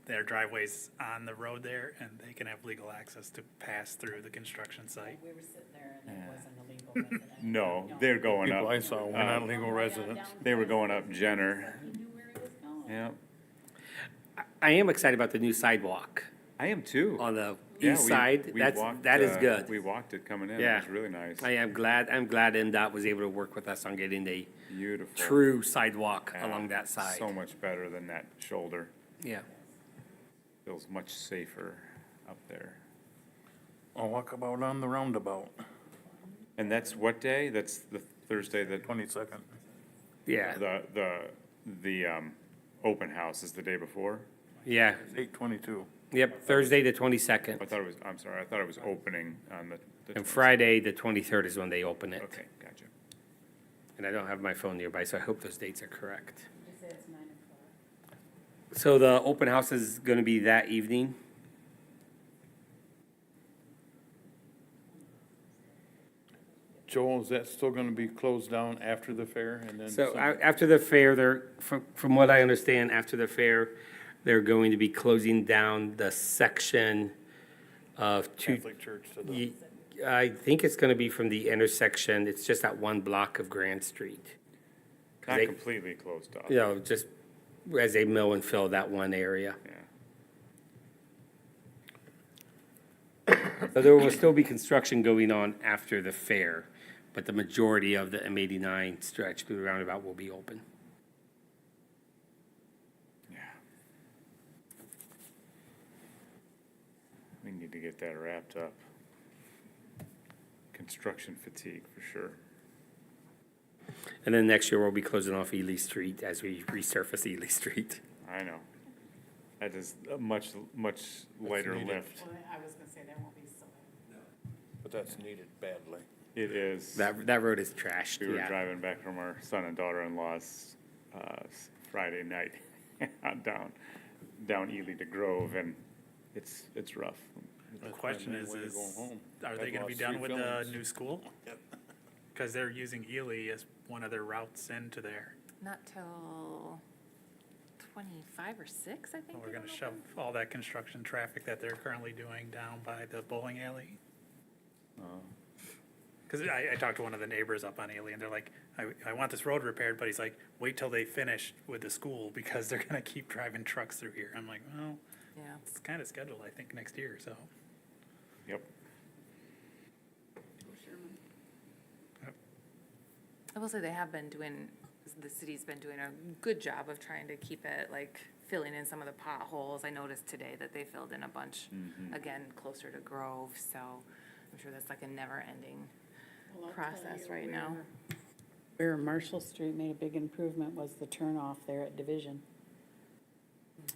[SPEAKER 4] their driveway's on the road there, and they can have legal access to pass through the construction site.
[SPEAKER 8] We were sitting there and it wasn't a legal resident.
[SPEAKER 2] No, they're going
[SPEAKER 1] People I
[SPEAKER 2] up.
[SPEAKER 1] saw, we're not legal residents.
[SPEAKER 2] They were going up Jenner.
[SPEAKER 8] He knew where he was going.
[SPEAKER 2] Yeah,
[SPEAKER 3] I am excited about the new sidewalk
[SPEAKER 2] I am too.
[SPEAKER 3] on the
[SPEAKER 2] Yeah,
[SPEAKER 3] east
[SPEAKER 2] we-
[SPEAKER 3] side.
[SPEAKER 2] we
[SPEAKER 3] That
[SPEAKER 2] walked,
[SPEAKER 3] is good.
[SPEAKER 2] We walked it coming in.
[SPEAKER 3] Yeah.
[SPEAKER 2] It was really nice.
[SPEAKER 3] I'm glad NDOT was able to work with us on getting a
[SPEAKER 2] Beautiful.
[SPEAKER 3] true sidewalk
[SPEAKER 2] Yeah,
[SPEAKER 3] along that side.
[SPEAKER 2] So much better than that shoulder.
[SPEAKER 3] Yeah.
[SPEAKER 2] Feels much safer up there.
[SPEAKER 1] I'll walk about on the roundabout,
[SPEAKER 2] And that's what day? That's the Thursday that,
[SPEAKER 1] 22nd.
[SPEAKER 3] Yeah,
[SPEAKER 2] the open house is the day before?
[SPEAKER 3] yeah.
[SPEAKER 1] 8/22.
[SPEAKER 3] Yep, Thursday the 22nd.
[SPEAKER 2] I thought it was, I'm sorry, I thought it was opening on the
[SPEAKER 3] And
[SPEAKER 2] 20th.
[SPEAKER 3] Friday, the 23rd is when they open it.
[SPEAKER 2] Okay, gotcha.
[SPEAKER 3] And I don't have my phone nearby, so I hope those dates are correct. So the open house is gonna be that evening?
[SPEAKER 1] Joel, is that still gonna be closed down after the fair and then?
[SPEAKER 3] So
[SPEAKER 1] some-
[SPEAKER 3] after the fair, from what I understand, after the fair, they're going to be closing down the section of
[SPEAKER 1] Catholic Church to the,
[SPEAKER 3] I think it's gonna be from the intersection, it's just that one block of Grand Street.
[SPEAKER 2] Not
[SPEAKER 3] They-
[SPEAKER 2] completely closed off.
[SPEAKER 3] You know, just as they mill and fill that one area.
[SPEAKER 2] Yeah.
[SPEAKER 3] So there will still be construction going on after the fair, but the majority of the M89 stretch through the roundabout will be open.
[SPEAKER 2] Yeah. We need to get that wrapped up. Construction fatigue, for sure.
[SPEAKER 3] And then next year, we'll be closing off Ely Street as we resurface Ely Street.
[SPEAKER 2] I know. That is a much lighter
[SPEAKER 1] needed.
[SPEAKER 2] lift.
[SPEAKER 9] I was gonna say that won't be so bad.
[SPEAKER 1] but that's needed badly.
[SPEAKER 2] It is.
[SPEAKER 3] That road is trashed,
[SPEAKER 2] We were
[SPEAKER 3] yeah.
[SPEAKER 2] driving back from our son and daughter-in-law's Friday night down Ely to Grove, and it's rough.
[SPEAKER 4] The question is,
[SPEAKER 1] When you're going home.
[SPEAKER 4] are they
[SPEAKER 1] I've
[SPEAKER 4] gonna be
[SPEAKER 1] lost
[SPEAKER 4] done
[SPEAKER 1] 3
[SPEAKER 4] with the
[SPEAKER 1] fillings.
[SPEAKER 4] new school? Cause they're using Ely as one of their routes into there.
[SPEAKER 5] Not till 25 or 6, I think.
[SPEAKER 4] We're
[SPEAKER 5] they
[SPEAKER 4] gonna
[SPEAKER 5] don't
[SPEAKER 4] shove
[SPEAKER 5] open.
[SPEAKER 4] all that construction traffic that they're currently doing down by the bowling alley. Cause I talked to one of the neighbors up on Ely and they're like, I want this road repaired, but he's like, wait till they finish with the school because they're gonna keep driving trucks through here. I'm like, well,
[SPEAKER 5] Yeah.
[SPEAKER 4] it's kinda scheduled, I think, next year, so.
[SPEAKER 2] Yep.
[SPEAKER 5] I will say they have been doing, the city's been doing a good job of trying to keep it, like, filling in some of the potholes. I noticed today that they filled in a bunch, again, closer to Grove, so I'm sure that's like a never-ending process right now.
[SPEAKER 8] Where Marshall Street made a big improvement was the turnoff there at Division.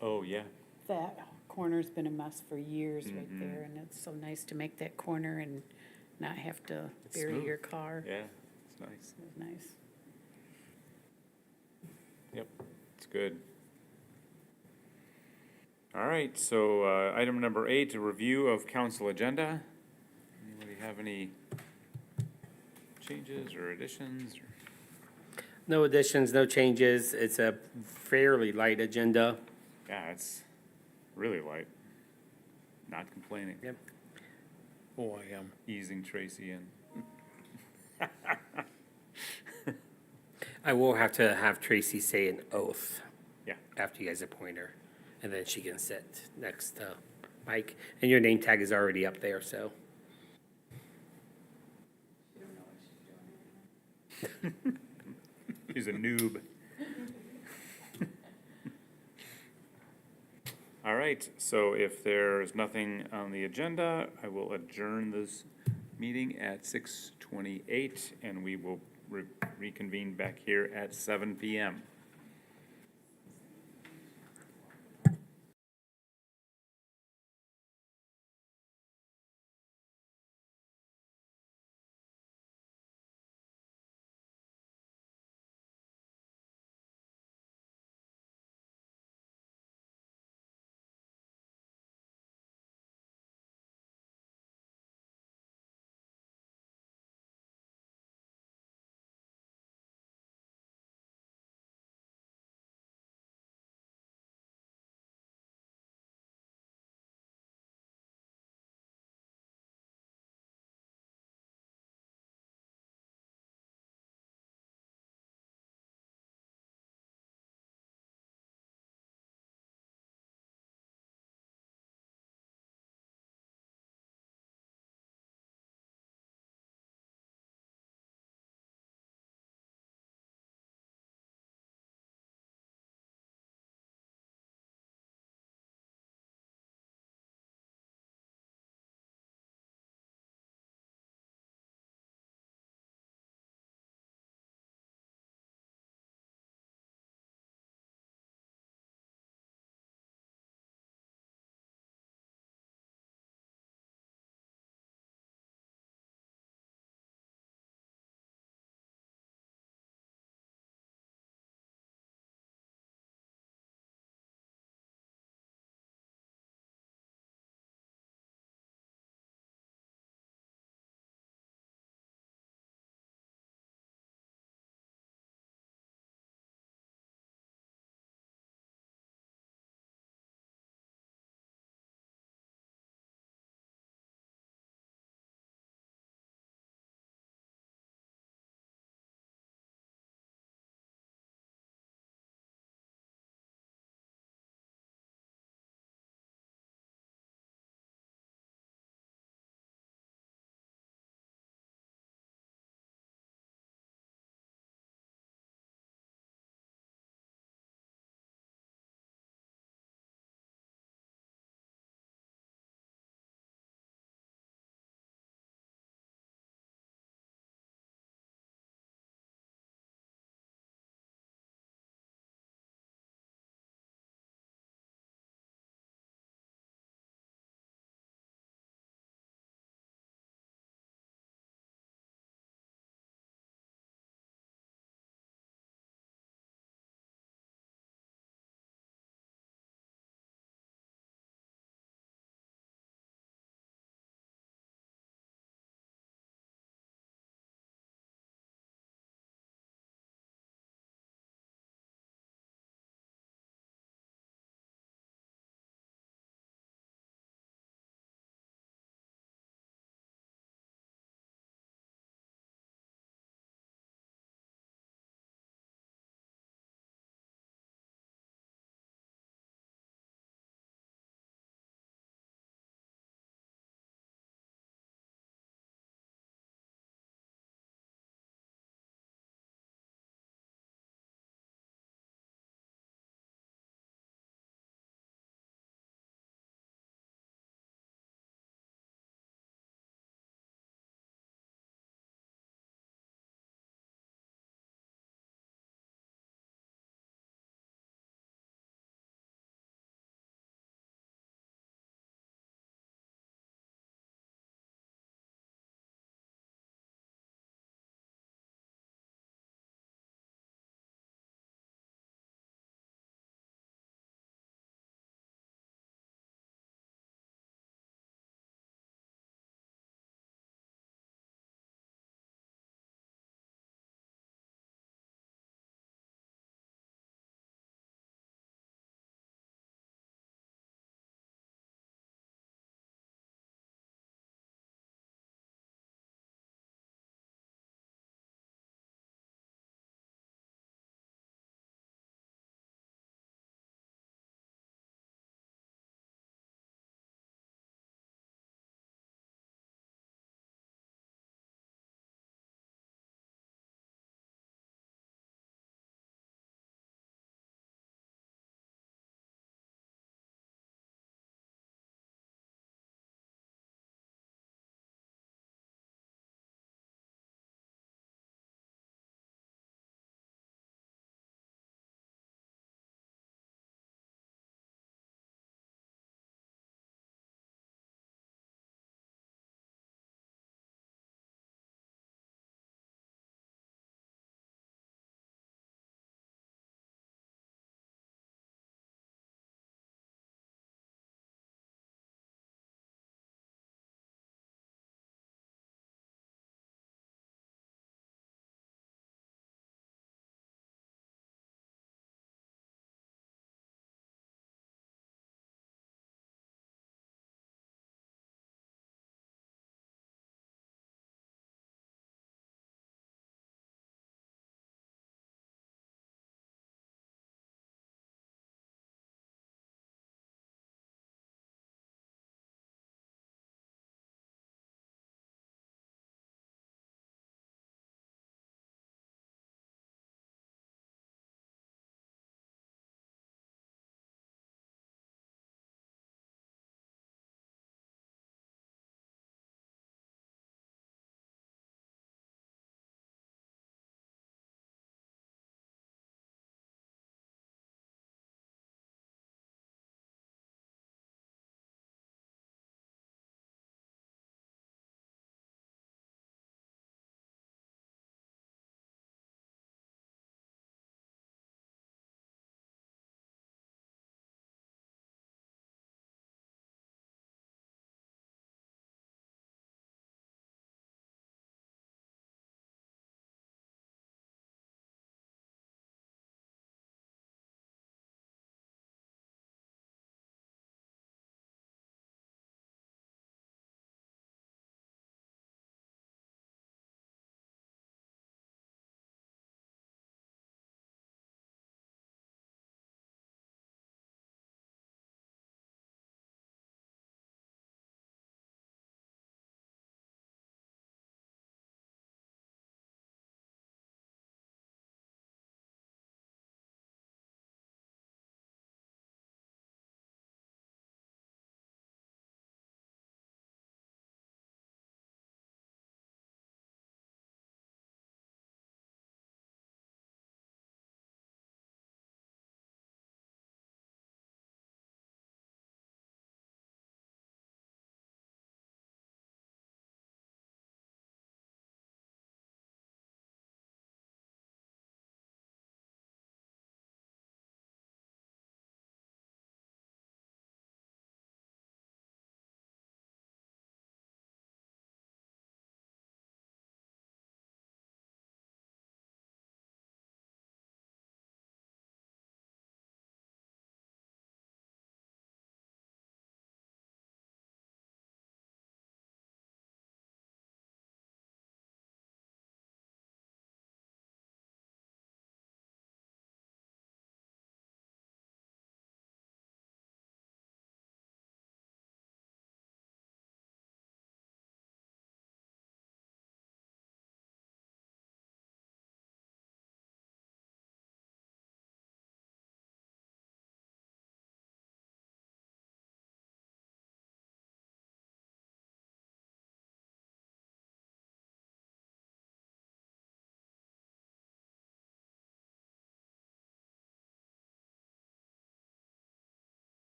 [SPEAKER 2] Oh, yeah.
[SPEAKER 8] That corner's been a mess for years right there, and it's so nice to make that corner and not have to
[SPEAKER 2] It's
[SPEAKER 8] bury
[SPEAKER 2] smooth.
[SPEAKER 8] your car.
[SPEAKER 2] Yeah, it's nice.
[SPEAKER 8] It was nice.
[SPEAKER 2] Yep, it's good. All right, so item number 8, a review of council agenda. Anybody have any changes or additions?
[SPEAKER 3] No additions, no changes. It's a fairly light agenda.
[SPEAKER 2] Yeah, it's really light. Not complaining.
[SPEAKER 3] Yep.
[SPEAKER 1] Oh, I am.
[SPEAKER 2] Easing Traci in.
[SPEAKER 3] I will have to have Traci say an oath.
[SPEAKER 2] Yeah.
[SPEAKER 3] After you guys appoint her, and then she can sit next to Mike. And your name tag is already up there, so.
[SPEAKER 2] He's a noob. All right, so if there's nothing on the agenda, I will adjourn this meeting at 6:28, and we will reconvene back here at 7 PM.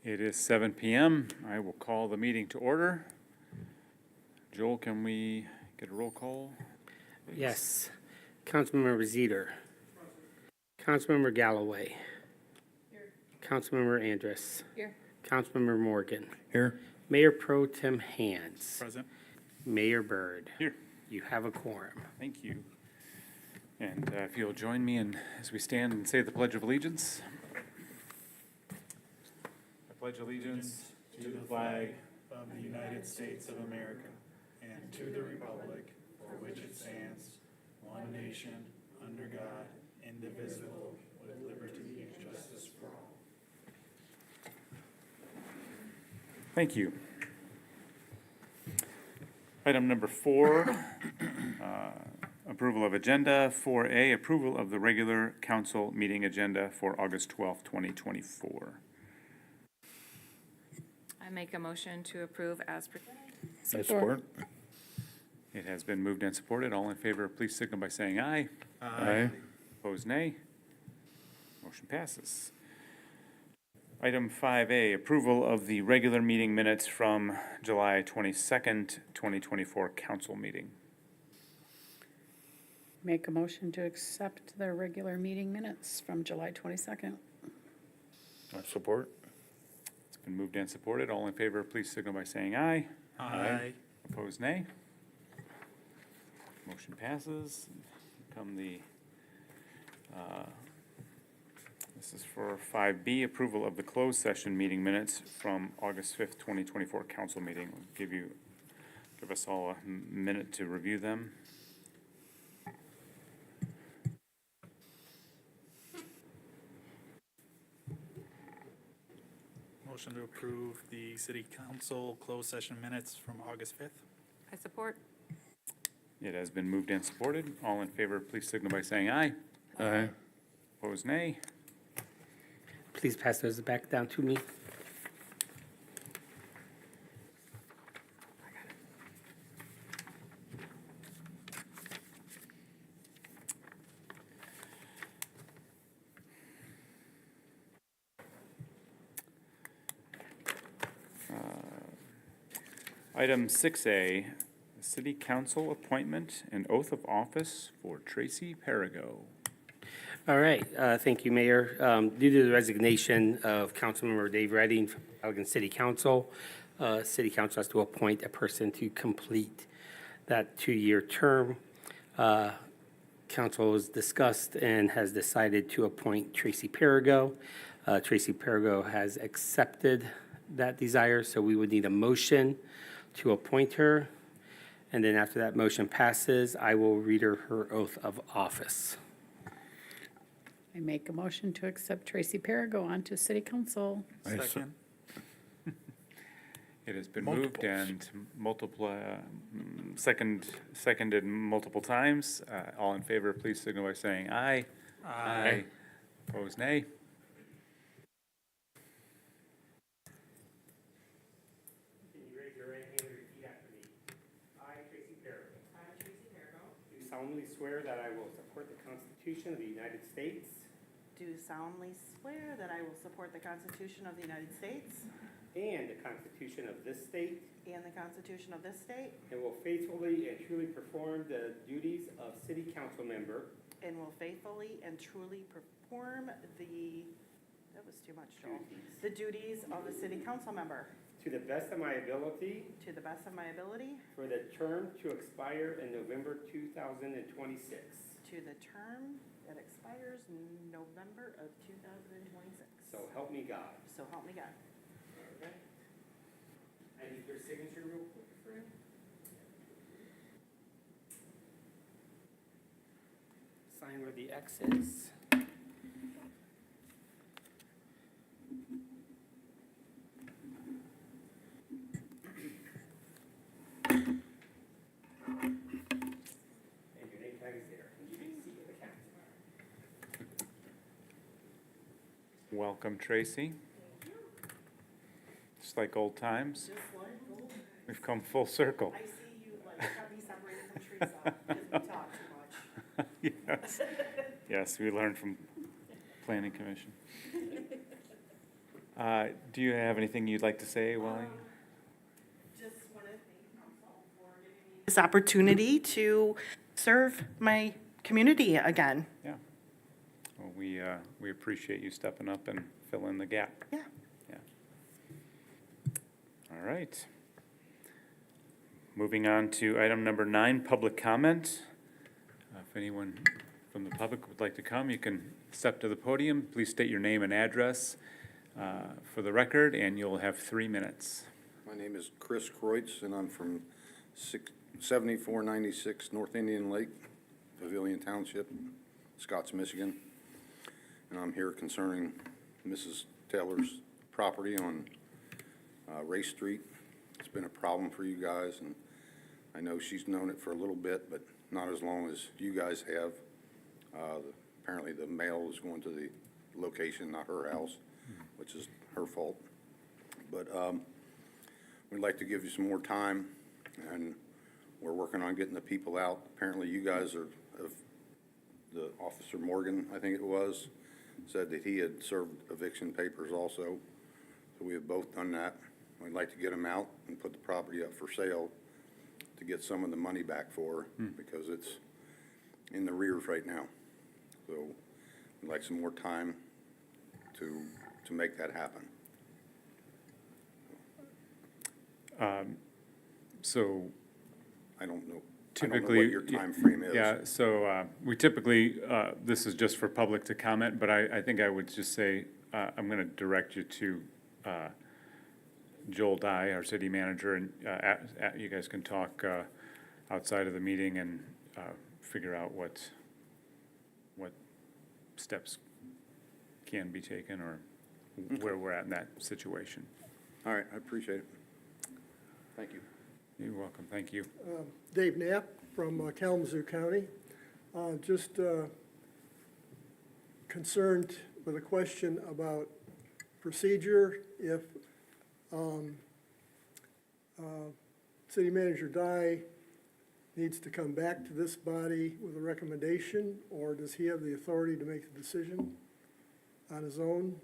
[SPEAKER 2] It is 7 PM. I will call the meeting to order. Joel, can we get a roll call?
[SPEAKER 3] Yes. Councilmember Zeter. Councilmember Galloway. Councilmember Andrus.
[SPEAKER 5] Here.
[SPEAKER 3] Councilmember Morgan.
[SPEAKER 1] Here?
[SPEAKER 3] Mayor Pro-Tem Hanse.
[SPEAKER 4] Present.
[SPEAKER 3] Mayor Byrd.
[SPEAKER 2] Here.
[SPEAKER 3] You have a quorum.
[SPEAKER 2] Thank you. And if you'll join me as we stand and say the Pledge of Allegiance. I pledge allegiance
[SPEAKER 4] To the flag of the United States of America and to the republic for which it stands, one nation, under God, indivisible, with liberty and justice for all.
[SPEAKER 2] Thank you. Item number 4, approval of agenda. 4A, approval of the regular council meeting agenda for August 12th, 2024.
[SPEAKER 5] I make a motion to approve as presented.
[SPEAKER 1] I support.
[SPEAKER 2] It has been moved and supported. All in favor, please signal by saying aye.
[SPEAKER 1] Aye.
[SPEAKER 2] Opposed, nay. Motion passes. Item 5A, approval of the regular meeting minutes from July 22nd, 2024 council meeting.
[SPEAKER 8] Make a motion to accept the regular meeting minutes from July 22nd.
[SPEAKER 1] I support.
[SPEAKER 2] It's been moved and supported. All in favor, please signal by saying aye.
[SPEAKER 4] Aye.
[SPEAKER 2] Opposed, nay. Motion passes. Come this is for 5B, approval of the closed session meeting minutes from August 5th, 2024 council meeting. We'll give us all a minute to review them.
[SPEAKER 4] Motion to approve the city council closed session minutes from August 5th.
[SPEAKER 5] I support.
[SPEAKER 2] It has been moved and supported. All in favor, please signal by saying aye.
[SPEAKER 1] Aye.
[SPEAKER 2] Opposed, nay.
[SPEAKER 3] Please pass those back down to me.
[SPEAKER 2] Item 6A, city council appointment and oath of office for Traci Perrigo.
[SPEAKER 3] All right, thank you, Mayor. Due to the resignation of Councilmember Dave Redding from Allegan City Council, City Council has to appoint a person to complete that 2-year term. Council has discussed and has decided to appoint Traci Perrigo. Traci Perrigo has accepted that desire, so we would need a motion to appoint her. And then after that motion passes, I will read her oath of office.
[SPEAKER 8] I make a motion to accept Traci Perrigo onto city council.
[SPEAKER 1] I su-
[SPEAKER 4] Second.
[SPEAKER 2] It has been moved and seconded multiple times. All in favor, please signal by saying aye.
[SPEAKER 4] Aye.
[SPEAKER 2] Opposed, nay.
[SPEAKER 3] Can you raise your right hand and repeat after me? I, Traci Perrigo.
[SPEAKER 9] I, Traci Perrigo,
[SPEAKER 3] Do solemnly swear that I will support the Constitution of the United States
[SPEAKER 9] do solemnly swear that I will support the Constitution of the United States
[SPEAKER 3] and the Constitution of this state,
[SPEAKER 9] and the Constitution of this state,
[SPEAKER 3] and will faithfully and truly perform the duties of city council member
[SPEAKER 9] and will faithfully and truly perform that was too much, Joel. The duties of a city council member
[SPEAKER 3] to the best of my ability
[SPEAKER 9] to the best of my ability
[SPEAKER 3] for the term to expire in November 2026.
[SPEAKER 9] to the term that expires in November of 2026.
[SPEAKER 3] So help me God.
[SPEAKER 9] So help me God.
[SPEAKER 3] Okay. I need your signature real quick, friend. Sign where the X is. And your name tag is there. And you can see the council.
[SPEAKER 2] Welcome, Traci. Just like old times,
[SPEAKER 9] Just like gold.
[SPEAKER 2] we've come full circle.
[SPEAKER 9] I see you got me separated from Teresa because we talk too much.
[SPEAKER 2] Yes, yes, we learned from Planning Commission. Do you have anything you'd like to say, Wally?
[SPEAKER 9] Just want to thank council for giving me this opportunity to serve my community again.
[SPEAKER 2] Yeah. Well, we appreciate you stepping up and filling the gap.
[SPEAKER 9] Yeah.
[SPEAKER 2] Yeah. All right. Moving on to item number 9, public comment. If anyone from the public would like to come, you can step to the podium. Please state your name and address for the record, and you'll have 3 minutes.
[SPEAKER 10] My name is Chris Kreutz, and I'm from 7496 North Indian Lake, Pavilion Township, Scotts, Michigan. And I'm here concerning Mrs. Taylor's property on Race Street. It's been a problem for you guys, and I know she's known it for a little bit, but not as long as you guys have. Apparently the mail is going to the location, not her house, which is her fault. But we'd like to give you some more time, and we're working on getting the people out. Apparently you guys are, the Officer Morgan, I think it was, said that he had served eviction papers also. So we have both done that. We'd like to get them out and put the property up for sale to get some of the money back for her, because it's in the rears right now. So we'd like some more time to make that happen.
[SPEAKER 2] So
[SPEAKER 10] I don't know
[SPEAKER 2] typically,
[SPEAKER 10] what your time frame is.
[SPEAKER 2] yeah, so we typically, this is just for public to comment, but I think I would just say, I'm going to direct you to Joel Dye, our city manager, and you guys can talk outside of the meeting and figure out what steps can be taken or where we're at in that situation.
[SPEAKER 10] All right, I appreciate it. Thank you.
[SPEAKER 2] You're welcome, thank you.
[SPEAKER 11] Dave Knapp from Kalamazoo County. Just concerned with a question about procedure. If City Manager Dye needs to come back to this body with a recommendation, or does he have the authority to make the decision on his own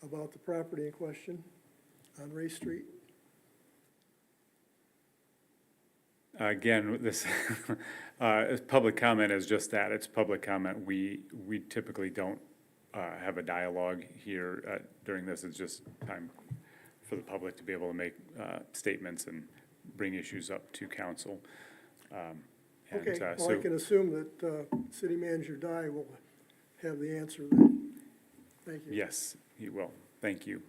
[SPEAKER 11] about the property in question on Ray Street?
[SPEAKER 2] Again, this public comment is just that, it's public comment. We typically don't have a dialogue here during this. It's just time for the public to be able to make statements and bring issues up to council.
[SPEAKER 11] Okay, well,
[SPEAKER 2] so
[SPEAKER 11] I can assume that City Manager Dye will have the answer then. Thank you.
[SPEAKER 2] yes, he will. Thank you.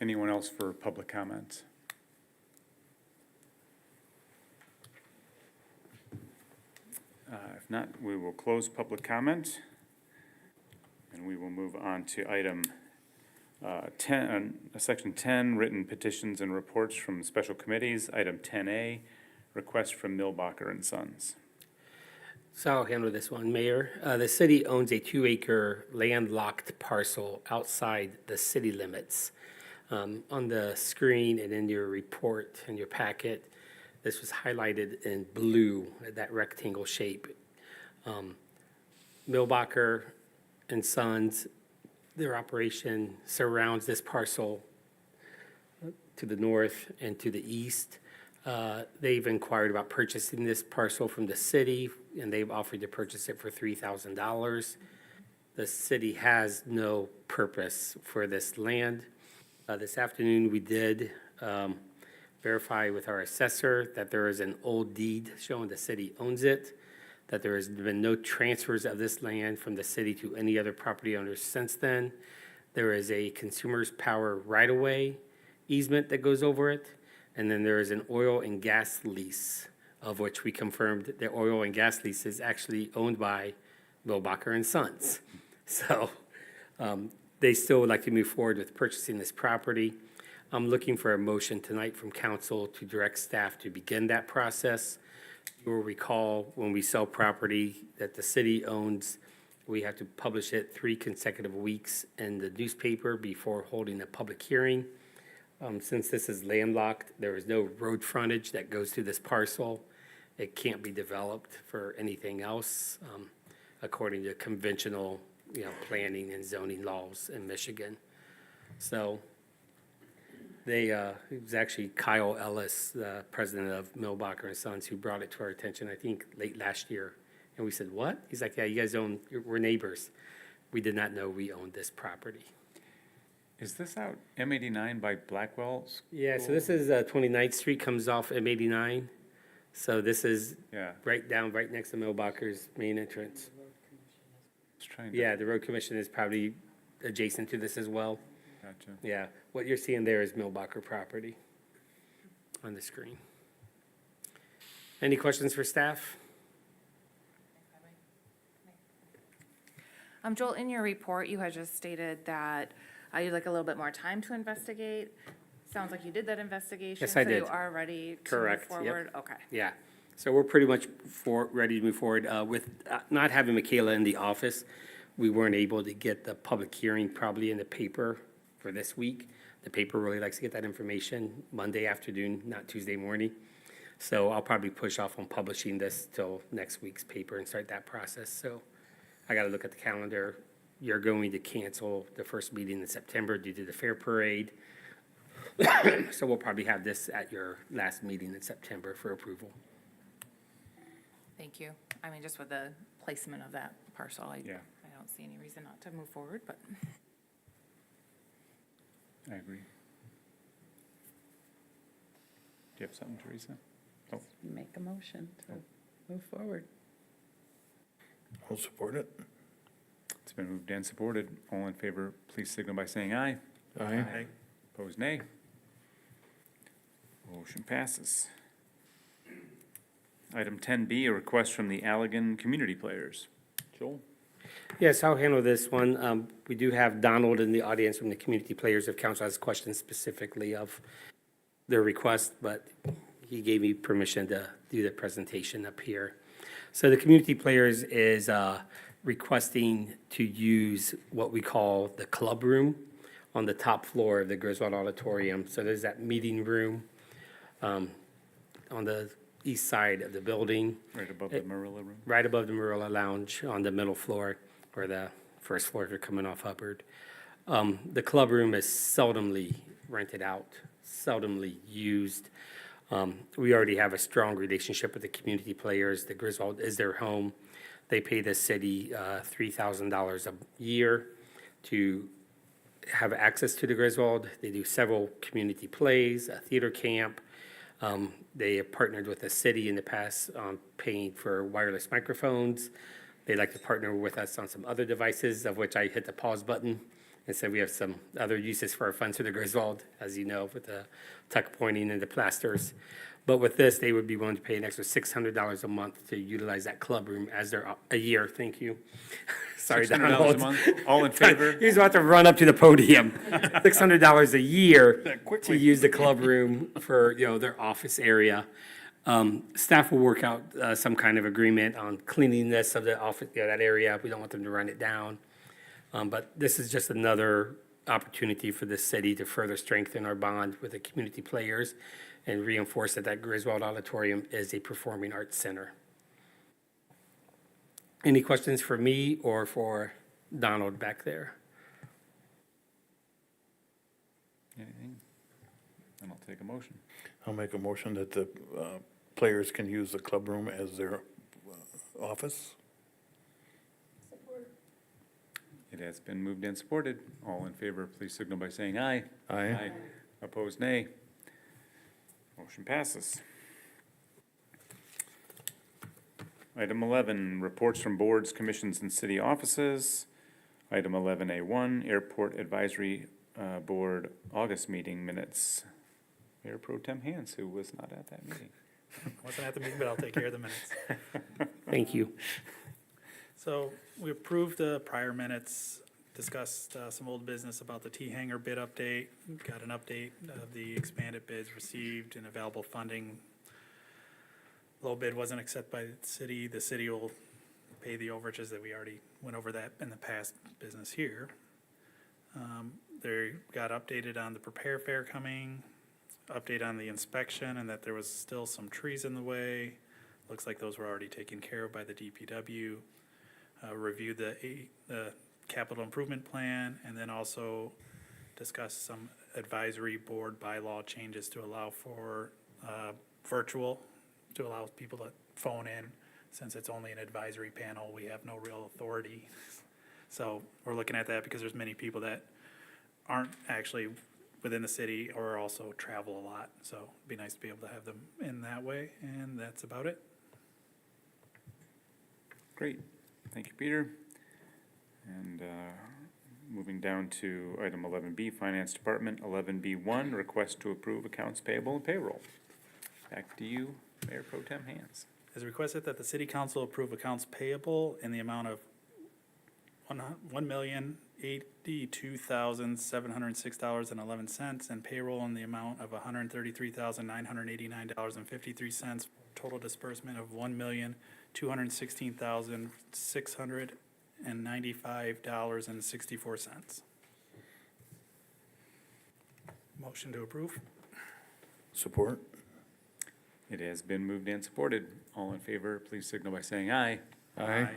[SPEAKER 2] Anyone else for public comments? If not, we will close public comment, and we will move on to item 10, section 10, written petitions and reports from special committees. Item 10A, request from Milbocker and Sons.
[SPEAKER 3] So I'll handle this one, Mayor. The city owns a 2-acre landlocked parcel outside the city limits. On the screen and in your report, in your packet, this was highlighted in blue, that rectangle shape. Milbocker and Sons, their operation surrounds this parcel to the north and to the east. They've inquired about purchasing this parcel from the city, and they've offered to purchase it for $3,000. The city has no purpose for this land. This afternoon, we did verify with our assessor that there is an old deed showing the city owns it, that there has been no transfers of this land from the city to any other property owners since then. There is a consumer's power right-of-way easement that goes over it, and then there is an oil and gas lease, of which we confirmed the oil and gas lease is actually owned by Milbocker and Sons. So they still would like to move forward with purchasing this property. I'm looking for a motion tonight from council to direct staff to begin that process. You will recall when we sell property that the city owns, we have to publish it 3 consecutive weeks in the newspaper before holding a public hearing. Since this is landlocked, there is no road frontage that goes through this parcel. It can't be developed for anything else according to conventional planning and zoning laws in Michigan. So it was actually Kyle Ellis, the president of Milbocker and Sons, who brought it to our attention, I think, late last year. And we said, what? He's like, yeah, you guys we're neighbors. We did not know we owned this property.
[SPEAKER 2] Is this out M89 by Blackwell's?
[SPEAKER 3] Yeah, so this is 29th Street, comes off M89. So this is
[SPEAKER 2] Yeah,
[SPEAKER 3] right next to Milbocker's main entrance.
[SPEAKER 2] just trying to.
[SPEAKER 3] Yeah, the road commission is probably adjacent to this as well.
[SPEAKER 2] Gotcha.
[SPEAKER 3] Yeah, what you're seeing there is Milbocker property on the screen. Any questions for staff?
[SPEAKER 5] Joel, in your report, you had just stated that you'd like a little bit more time to investigate. Sounds like you did that investigation.
[SPEAKER 3] Yes, I
[SPEAKER 5] So
[SPEAKER 3] did.
[SPEAKER 5] you are ready to move
[SPEAKER 3] Correct, yep.
[SPEAKER 5] forward? Okay.
[SPEAKER 3] Yeah, so we're pretty much ready to move forward. With not having Michaela in the office, we weren't able to get the public hearing probably in the paper for this week. The paper really likes to get that information Monday afternoon, not Tuesday morning. So I'll probably push off on publishing this till next week's paper and start that process. So I got to look at the calendar. You're going to cancel the first meeting in September due to the fair parade. So we'll probably have this at your last meeting in September for approval.
[SPEAKER 5] Thank you. I mean, just with the placement of that parcel, I
[SPEAKER 2] Yeah.
[SPEAKER 5] don't see any reason not to move forward, but
[SPEAKER 2] I agree. Do you have something, Teresa? Oh,
[SPEAKER 8] Make a motion to move forward.
[SPEAKER 1] I'll support it.
[SPEAKER 2] it's been moved and supported. All in favor, please signal by saying aye.
[SPEAKER 1] Aye.
[SPEAKER 2] Opposed, nay. Motion passes. Item 10B, a request from the Allegan Community Players. Joel?
[SPEAKER 3] Yes, I'll handle this one. We do have Donald in the audience from the community players if council has questions specifically of their request, but he gave me permission to do the presentation up here. So the community players is requesting to use what we call the club room on the top floor of the Griswold Auditorium. So there's that meeting room on the east side of the building,
[SPEAKER 2] Right above the Marilla room.
[SPEAKER 3] right above the Marilla Lounge on the middle floor, or the first floor if you're coming off Hubbard. The club room is seldomly rented out, seldomly used. We already have a strong relationship with the community players. The Griswold is their home. They pay the city $3,000 a year to have access to the Griswold. They do several community plays, a theater camp. They have partnered with the city in the past on paying for wireless microphones. They like to partner with us on some other devices, of which I hit the pause button and said we have some other uses for our funds for the Griswold, as you know, with the tuck pointing and the plasters. But with this, they would be willing to pay an extra $600 a month to utilize that club room as their, a year, thank you. Sorry,
[SPEAKER 2] $600 a
[SPEAKER 3] Donald.
[SPEAKER 2] month. All in favor?
[SPEAKER 3] He's about to run up to the podium. $600 a year to use the club room for, their office area. Staff will work out some kind of agreement on cleanliness of the office, that area. We don't want them to run it down. But this is just another opportunity for the city to further strengthen our bond with the community players and reinforce that Griswold Auditorium is a performing arts center. Any questions for me or for Donald back there?
[SPEAKER 2] Anything? And I'll take a motion.
[SPEAKER 1] I'll make a motion that the players can use the club room as their office.
[SPEAKER 2] It has been moved and supported. All in favor, please signal by saying aye.
[SPEAKER 1] Aye.
[SPEAKER 2] Opposed, nay. Motion passes. Item 11, reports from boards, commissions, and city offices. Item 11A1, Airport Advisory Board August meeting minutes. Mayor Pro-Tem Hanse, who was not at that meeting.
[SPEAKER 4] wasn't at the meeting, but I'll take care of the minutes.
[SPEAKER 3] Thank you.
[SPEAKER 4] So we approved the prior minutes, discussed some old business about the T-hanger bid update, got an update of the expanded bids received and available funding. Low bid wasn't accepted by the city. The city will pay the overages that we already went over that in the past business here. They got updated on the prepare fair coming, update on the inspection, and that there was still some trees in the way. Looks like those were already taken care of by the DPW. Reviewed the capital improvement plan, and then also discuss some advisory board bylaw changes to allow for virtual, to allow people to phone in. Since it's only an advisory panel, we have no real authority. So we're looking at that because there's many people that aren't actually within the city or also travel a lot. So it'd be nice to be able to have them in that way, and that's about it.
[SPEAKER 2] Great, thank you, Peter. And moving down to item 11B, Finance Department, 11B1, request to approve accounts payable and payroll. Back to you, Mayor Pro-Tem Hanse.
[SPEAKER 4] It is requested that the city council approve accounts payable in the amount of $1,082,706.11 and payroll in the amount of $133,989.53. Total disbursement of $1,216,695.64. Motion to approve?
[SPEAKER 1] Support?
[SPEAKER 2] It has been moved and supported. All in favor, please signal by saying aye.
[SPEAKER 1] Aye.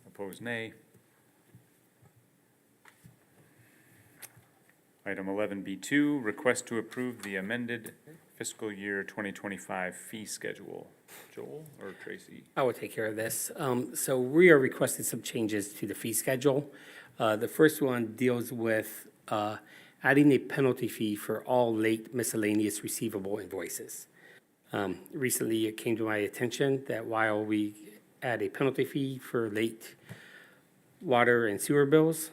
[SPEAKER 2] Opposed, nay. Item 11B2, request to approve the amended fiscal year 2025 fee schedule. Joel or Traci?
[SPEAKER 3] I will take care of this. So we are requesting some changes to the fee schedule. The first one deals with adding a penalty fee for all late miscellaneous receivable invoices. Recently, it came to my attention that while we add a penalty fee for late water and sewer bills,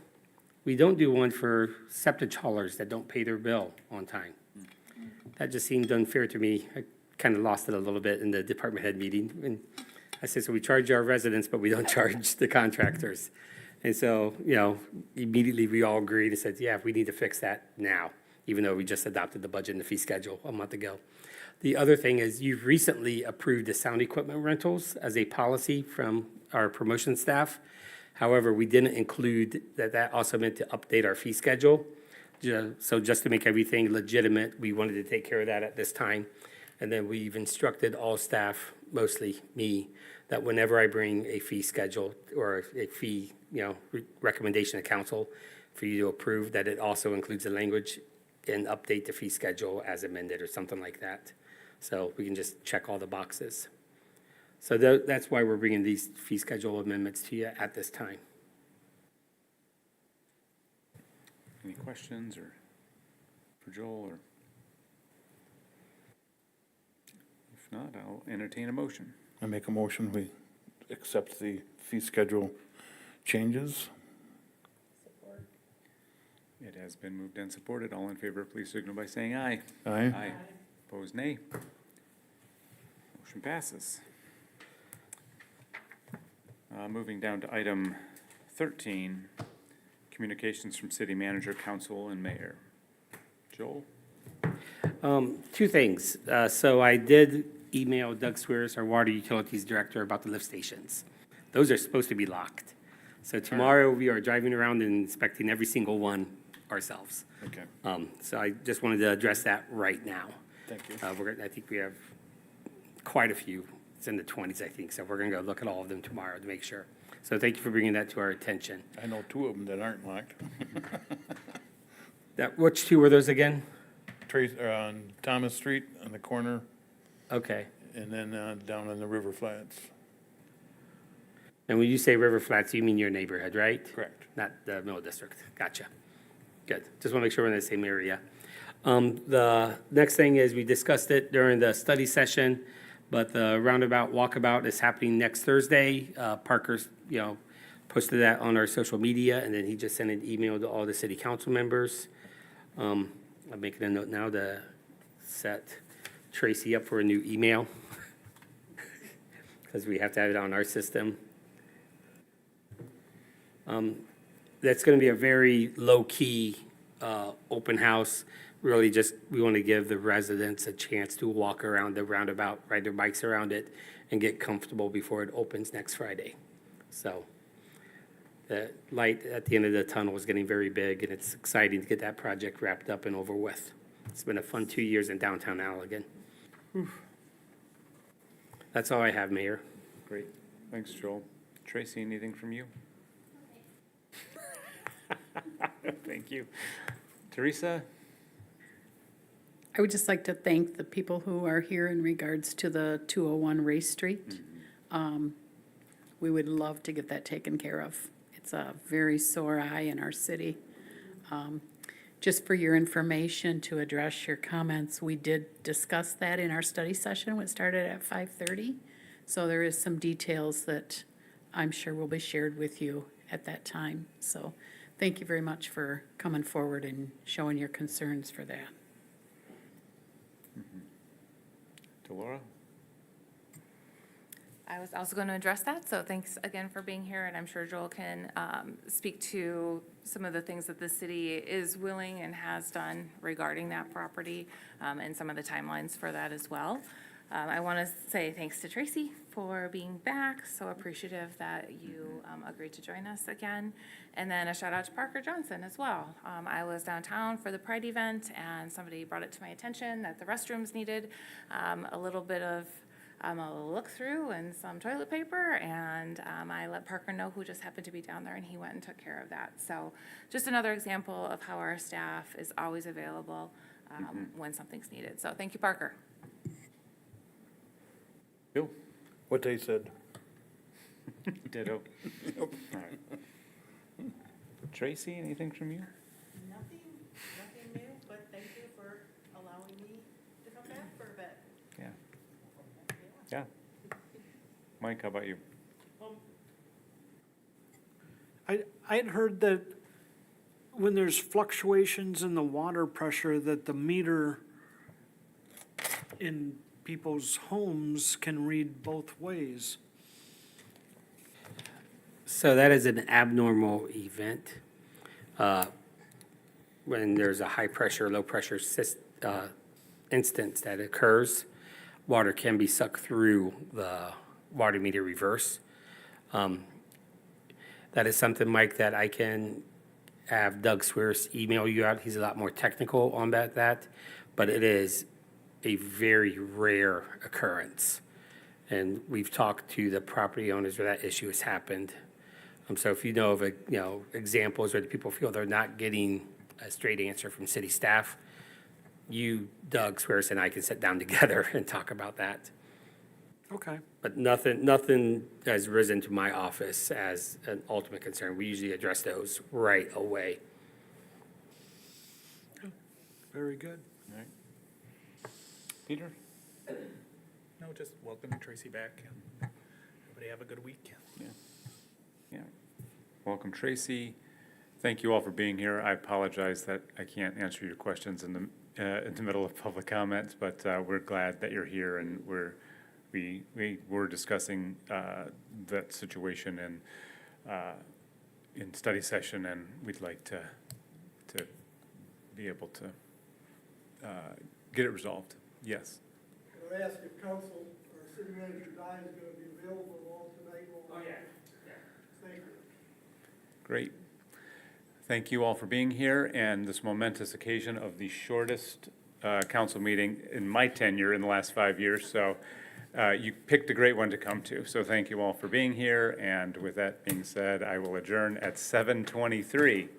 [SPEAKER 3] we don't do one for septic haulers that don't pay their bill on time. That just seemed unfair to me. I kind of lost it a little bit in the department head meeting. And I said, so we charge our residents, but we don't charge the contractors. And so, immediately we all agreed and said, yeah, we need to fix that now, even though we just adopted the budget and the fee schedule a month ago. The other thing is you've recently approved the sound equipment rentals as a policy from our promotion staff. However, we didn't include that also meant to update our fee schedule. So just to make everything legitimate, we wanted to take care of that at this time. And then we've instructed all staff, mostly me, that whenever I bring a fee schedule or a fee, recommendation to council for you to approve, that it also includes the language and update the fee schedule as amended or something like that. So we can just check all the boxes. So that's why we're bringing these fee schedule amendments to you at this time.
[SPEAKER 2] Any questions or for Joel or? If not, I'll entertain a motion.
[SPEAKER 1] I make a motion, we accept the fee schedule changes.
[SPEAKER 2] It has been moved and supported. All in favor, please signal by saying aye.
[SPEAKER 1] Aye.
[SPEAKER 2] Aye. Opposed, nay. Motion passes. Moving down to item 13, communications from city manager, council, and mayor. Joel?
[SPEAKER 3] Two things. So I did email Doug Swears, our water utilities director, about the lift stations. Those are supposed to be locked. So tomorrow we are driving around and inspecting every single one ourselves.
[SPEAKER 1] Okay,
[SPEAKER 3] So I just wanted to address that right now.
[SPEAKER 1] thank you.
[SPEAKER 3] I think we have quite a few. It's in the 20s, I think. So we're going to go look at all of them tomorrow to make sure. So thank you for bringing that to our attention.
[SPEAKER 1] I know two of them that aren't locked.
[SPEAKER 3] Which two were those again?
[SPEAKER 1] On Thomas Street on the corner,
[SPEAKER 3] Okay.
[SPEAKER 1] and then down in the River Flats.
[SPEAKER 3] And when you say River Flats, you mean your neighborhood, right?
[SPEAKER 1] Correct.
[SPEAKER 3] Not the middle district. Gotcha. Good. Just want to make sure we're in the same area. The next thing is we discussed it during the study session, but the roundabout walkabout is happening next Thursday. Parker's, posted that on our social media, and then he just sent an email to all the city council members. I'm making a note now to set Traci up for a new email because we have to have it on our system. That's going to be a very low-key open house. Really just, we want to give the residents a chance to walk around the roundabout, ride their bikes around it, and get comfortable before it opens next Friday. So the light at the end of the tunnel is getting very big, and it's exciting to get that project wrapped up and over with. It's been a fun 2 years in downtown Allegan. That's all I have, Mayor.
[SPEAKER 2] Great. Thanks, Joel. Traci, anything from you? Thank you. Teresa?
[SPEAKER 8] I would just like to thank the people who are here in regards to the 201 Race Street. We would love to get that taken care of. It's a very sore eye in our city. Just for your information, to address your comments, we did discuss that in our study session, which started at 5:30. So there is some details that I'm sure will be shared with you at that time. So thank you very much for coming forward and showing your concerns for that.
[SPEAKER 2] Delora?
[SPEAKER 5] I was also going to address that, so thanks again for being here, and I'm sure Joel can speak to some of the things that the city is willing and has done regarding that property, and some of the timelines for that as well. I want to say thanks to Traci for being back, so appreciative that you agreed to join us again. And then a shout out to Parker Johnson as well. I was downtown for the Pride event, and somebody brought it to my attention that the restrooms needed a little bit of a look through and some toilet paper, and I let Parker know, who just happened to be down there, and he went and took care of that. So just another example of how our staff is always available when something's needed. So thank you, Parker.
[SPEAKER 2] Bill?
[SPEAKER 1] What they said.
[SPEAKER 2] Ditto. All right. Traci, anything from you?
[SPEAKER 9] Nothing new, but thank you for allowing me to come back for a bit.
[SPEAKER 2] Yeah. Yeah. Mike, how about you?
[SPEAKER 12] I had heard that when there's fluctuations in the water pressure, that the meter in people's homes can read both ways.
[SPEAKER 3] So that is an abnormal event. When there's a high pressure, low pressure instance that occurs, water can be sucked through the water meter reverse. That is something, Mike, that I can have Doug Swears email you out. He's a lot more technical on that, but it is a very rare occurrence. And we've talked to the property owners where that issue has happened. So if you know of examples where the people feel they're not getting a straight answer from city staff, you, Doug Swears, and I can sit down together and talk about that.
[SPEAKER 12] Okay.
[SPEAKER 3] But nothing has risen to my office as an ultimate concern. We usually address those right away.
[SPEAKER 12] Very good.
[SPEAKER 2] All right. Peter?
[SPEAKER 4] No, just welcome Traci back. Everybody have a good week.
[SPEAKER 2] Yeah. Welcome, Traci. Thank you all for being here. I apologize that I can't answer your questions in the middle of public comments, but we're glad that you're here, and we were discussing that situation in study session, and we'd like to be able to get it resolved. Yes.
[SPEAKER 11] Can I ask if council or city manager Dye is going to be available all tonight?
[SPEAKER 3] yeah.
[SPEAKER 11] Thank you.
[SPEAKER 2] Great. Thank you all for being here, and this momentous occasion of the shortest council meeting in my tenure in the last 5 years. So you picked a great one to come to. So thank you all for being here. And with that being said, I will adjourn at 7:23.